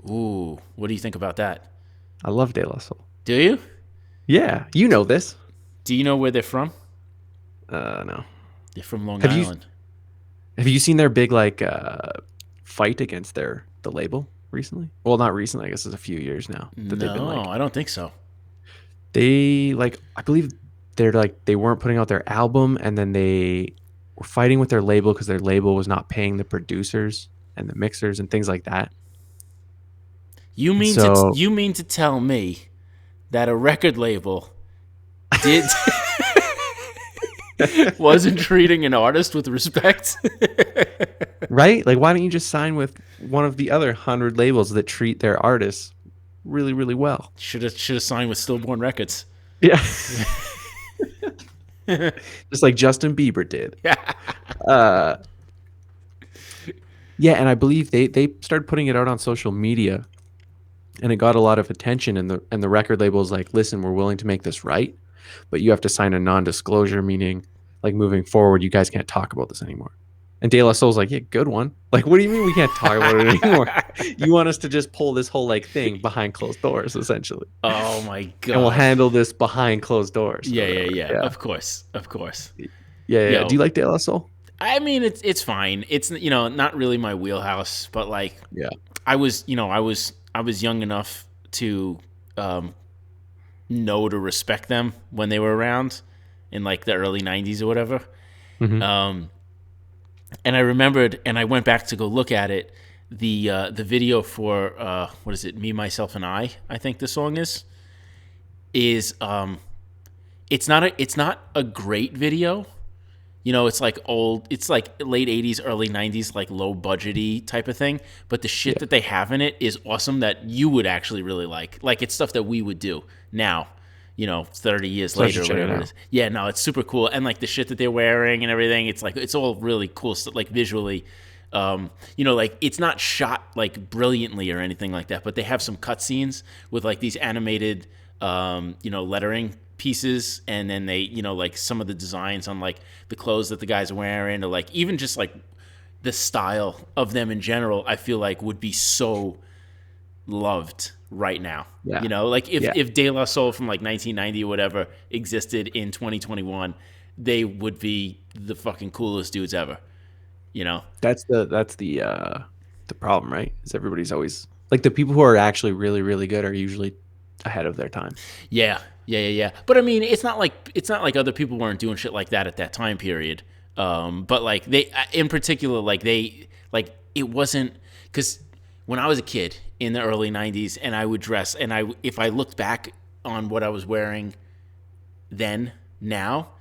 Ooh, what do you think about that? I love De La Soul. Do you? Yeah, you know this. Do you know where they're from? No. They're from Long Island. Have you seen their big fight against the label recently? Well, not recently. I guess it's a few years now. No, I don't think so. They I believe they weren't putting out their album, and then they were fighting with their label because their label was not paying the producers and the mixers and things like that. You mean to tell me that a record label wasn't treating an artist with respect? Right? Like, why don't you just sign with one of the other 100 labels that treat their artists really, really well? Should have signed with Stillborn Records. Yeah. Just like Justin Bieber did. Yeah, and I believe they started putting it out on social media, and it got a lot of attention, and the record label is like, listen, we're willing to make this right, but you have to sign a non-disclosure, meaning like moving forward, you guys can't talk about this anymore. And De La Soul's like, yeah, good one. Like, what do you mean we can't talk about it anymore? You want us to just pull this whole thing behind closed doors, essentially. Oh my god! And we'll handle this behind closed doors. Yeah. Of course. Yeah. Yo, do you like De La Soul? I mean, it's fine. It's not really my wheelhouse, but like, yeah, I was young enough to know to respect them when they were around in like the early 90s or whatever. Mm-hmm. And I remembered, and I went back to go look at it, the video for what is it, Me, Myself, and I think the song is it's not a great video. It's like old, it's like late 80s, early 90s, like low budgety type of thing. But the shit that they have in it is awesome that you would actually really like. Like, it's stuff that we would do now, 30 years later or whatever it is. Yeah, no, it's super cool. And like the shit that they're wearing and everything, it's like, it's all really cool stuff, like visually. Like it's not shot like brilliantly or anything like that, but they have some cutscenes with like these animated, lettering pieces, and then they like some of the designs on like the clothes that the guys are wearing, or like even just like the style of them in general, I feel like would be so loved right now. Like if De La Soul from like 1990 or whatever existed in 2021, they would be the fucking coolest dudes ever. That's the problem, right? Is everybody's always like, the people who are actually really, really good are usually ahead of their time. Yeah. But I mean, it's not like other people weren't doing shit like that at that time period. But like they, in particular, it wasn't, because when I was a kid in the early 90s and I would dress, and if I looked back on what I was wearing then, now,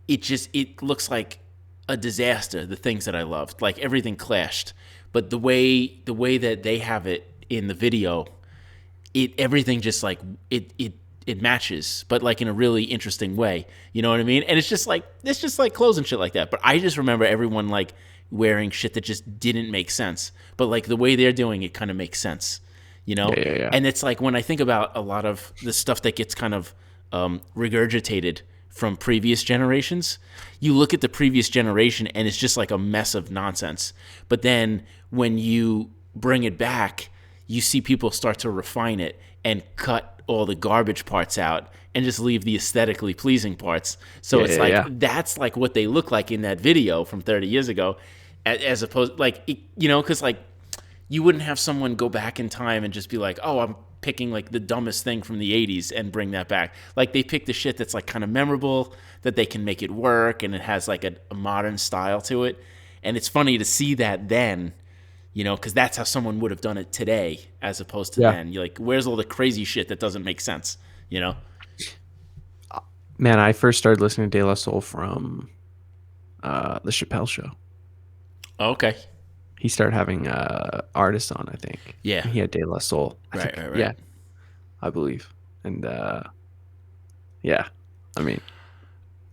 it looks like a disaster, the things that I loved. Like, everything clashed. But the way that they have it in the video, everything just like it matches, but like in a really interesting way. You know what I mean? And it's just like clothes and shit like that. But I just remember everyone like wearing shit that just didn't make sense. But like the way they're doing it kind of makes sense, Yeah. And it's like, when I think about a lot of the stuff that gets kind of regurgitated from previous generations, you look at the previous generation and it's just like a mess of nonsense. But then when you bring it back, you see people start to refine it and cut all the garbage parts out and just leave the aesthetically pleasing parts. So Yeah, it's yeah, like yeah. that's like what they look like in that video from 30 years ago, as opposed like you know, because like you wouldn't have someone go back in time and just be like, oh, I'm picking like the dumbest thing from the 80s and bring that back. Like they pick the shit that's like kind of memorable, that they can make it work, and it has like a modern style to it. And it's funny to see that then, you know, because that's how someone would have done it today as opposed to Yeah. then. You're like, where's all the crazy shit that doesn't make sense, you know? Man, I first started listening to De La Soul from the Chappelle Show. Oh, okay. He started having artists on, I think. Yeah. And he had De La Soul. Right. Yeah, I believe. And yeah, I mean,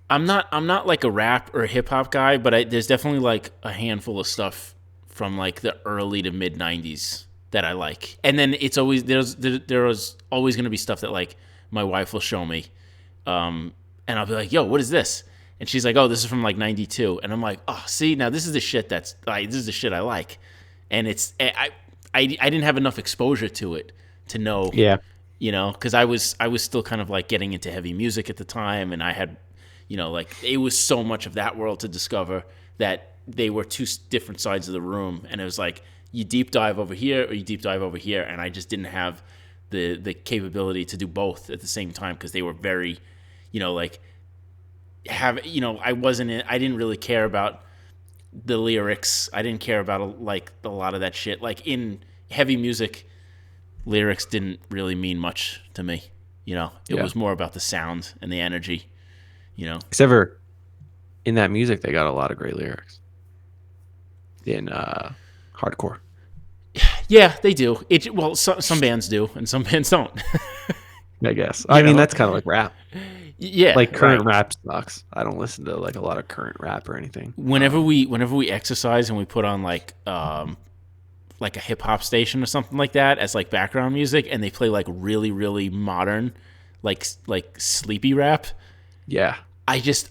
I'm not like a rap or hip hop guy, but there's definitely like a handful of stuff from like the early to mid 90s that I like. And then it's always there's always going to be stuff that like my wife will show me. And I'll be like, "Yo, what is this?" And she's like, "Oh, this is from like 92." And I'm like, "Oh, see, now this is the shit this is the shit I like." And it's I didn't have enough exposure to it to know. yeah. You know, because I was still kind of like getting into heavy music at the time, and I had, you know, like it was so much of that world to discover that they were two different sides of the room, and it was like you deep dive over here or you deep dive over here, and I just didn't have the capability to do both at the same time because they were very, you know, like I didn't really care about the lyrics. I didn't care about like a lot of that shit. Like in heavy music, lyrics didn't really mean much to me. You know, it was more about the sound and the energy, you know. Except for in that music, they got a lot of great lyrics. In hardcore. Yeah, they do. Some bands do, and some bands don't. I guess. I mean, know? that's kind of like rap. Yeah, Like current right. rap sucks. I don't listen to like a lot of current rap or anything. Whenever we exercise and we put on like a hip hop station or something like that as like background music, and they play like really really modern, like sleepy rap. Yeah. I just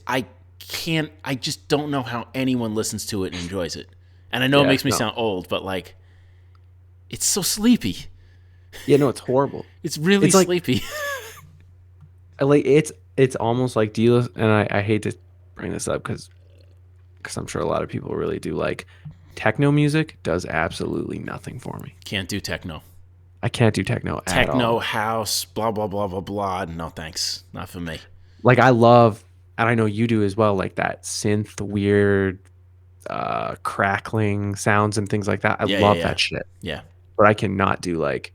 don't know how anyone listens to it and enjoys it. And I know it makes me sound old, but like, it's so sleepy. Yeah, no, it's horrible. It's really It's like- sleepy. Like it's almost like and I hate to bring this up because I'm sure a lot of people really do, like techno music does absolutely nothing for me. Can't do techno. I can't do techno at all. Techno, house, blah, blah, blah, blah, blah. No, thanks. Not for me. Like I love, and I know you do as well, like that synth weird crackling sounds and things like that. I love that shit. Yeah. But I cannot do like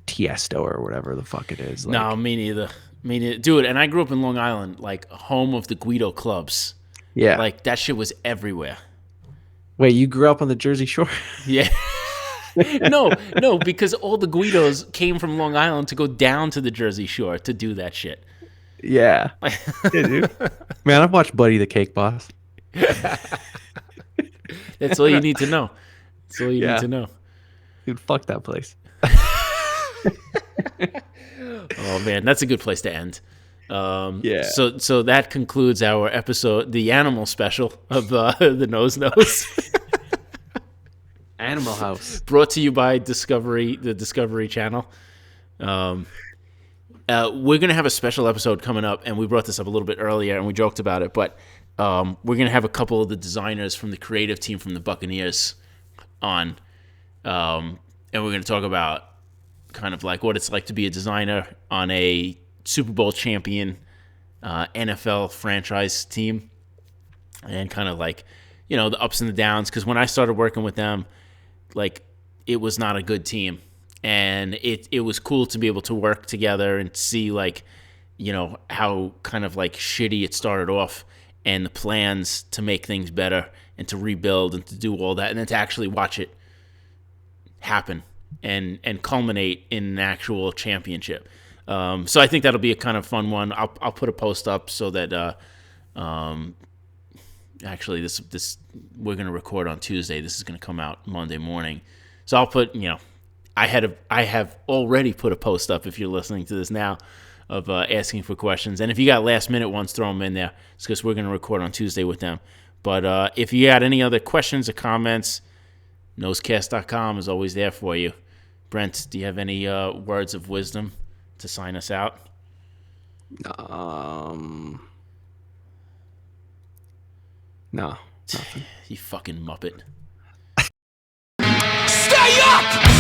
Tiesto or whatever the fuck it is. Like, No, me neither. Dude, and I grew up in Long Island, like home of the Guido clubs. yeah. Like that shit was everywhere. Wait, you grew up on the Jersey Shore? Yeah. No, because all the Guidos came from Long Island to go down to the Jersey Shore to do that shit. Yeah. Yeah, dude. Man, I've watched Buddy the Cake Boss. That's all you need to know. That's all you Yeah. need to know. Dude, fuck that place. Oh man, that's a good place to end. Yeah. So that concludes our episode, the animal special of the Nose Nose, Animal House. brought to you by the Discovery Channel. We're gonna have a special episode coming up, and we brought this up a little bit earlier, and we joked about it, but we're gonna have a couple of the designers from the creative team from the Buccaneers on, and we're gonna talk about kind of like what it's like to be a designer on a Super Bowl champion NFL franchise team, and kind of like, you know, the ups and the downs. Because when I started working with them, like it was not a good team, and it was cool to be able to work together and see like, you know, how kind of like shitty it started off and the plans to make things better and to rebuild and to do all that, and then to actually watch it happen and culminate in an actual championship. So I think that'll be a kind of fun one. I'll put a post up so that actually this we're gonna record on Tuesday. This is gonna come out Monday morning. So I'll put, you know, I have already put a post up, if you're listening to this now, of asking for questions. And if you got last minute ones, throw them in there. It's because we're gonna record on Tuesday with them. But if you got any other questions or comments, nosecast.com is always there for you. Brent, do you have any words of wisdom to sign us out? No, nothing. You fucking muppet. Stay up!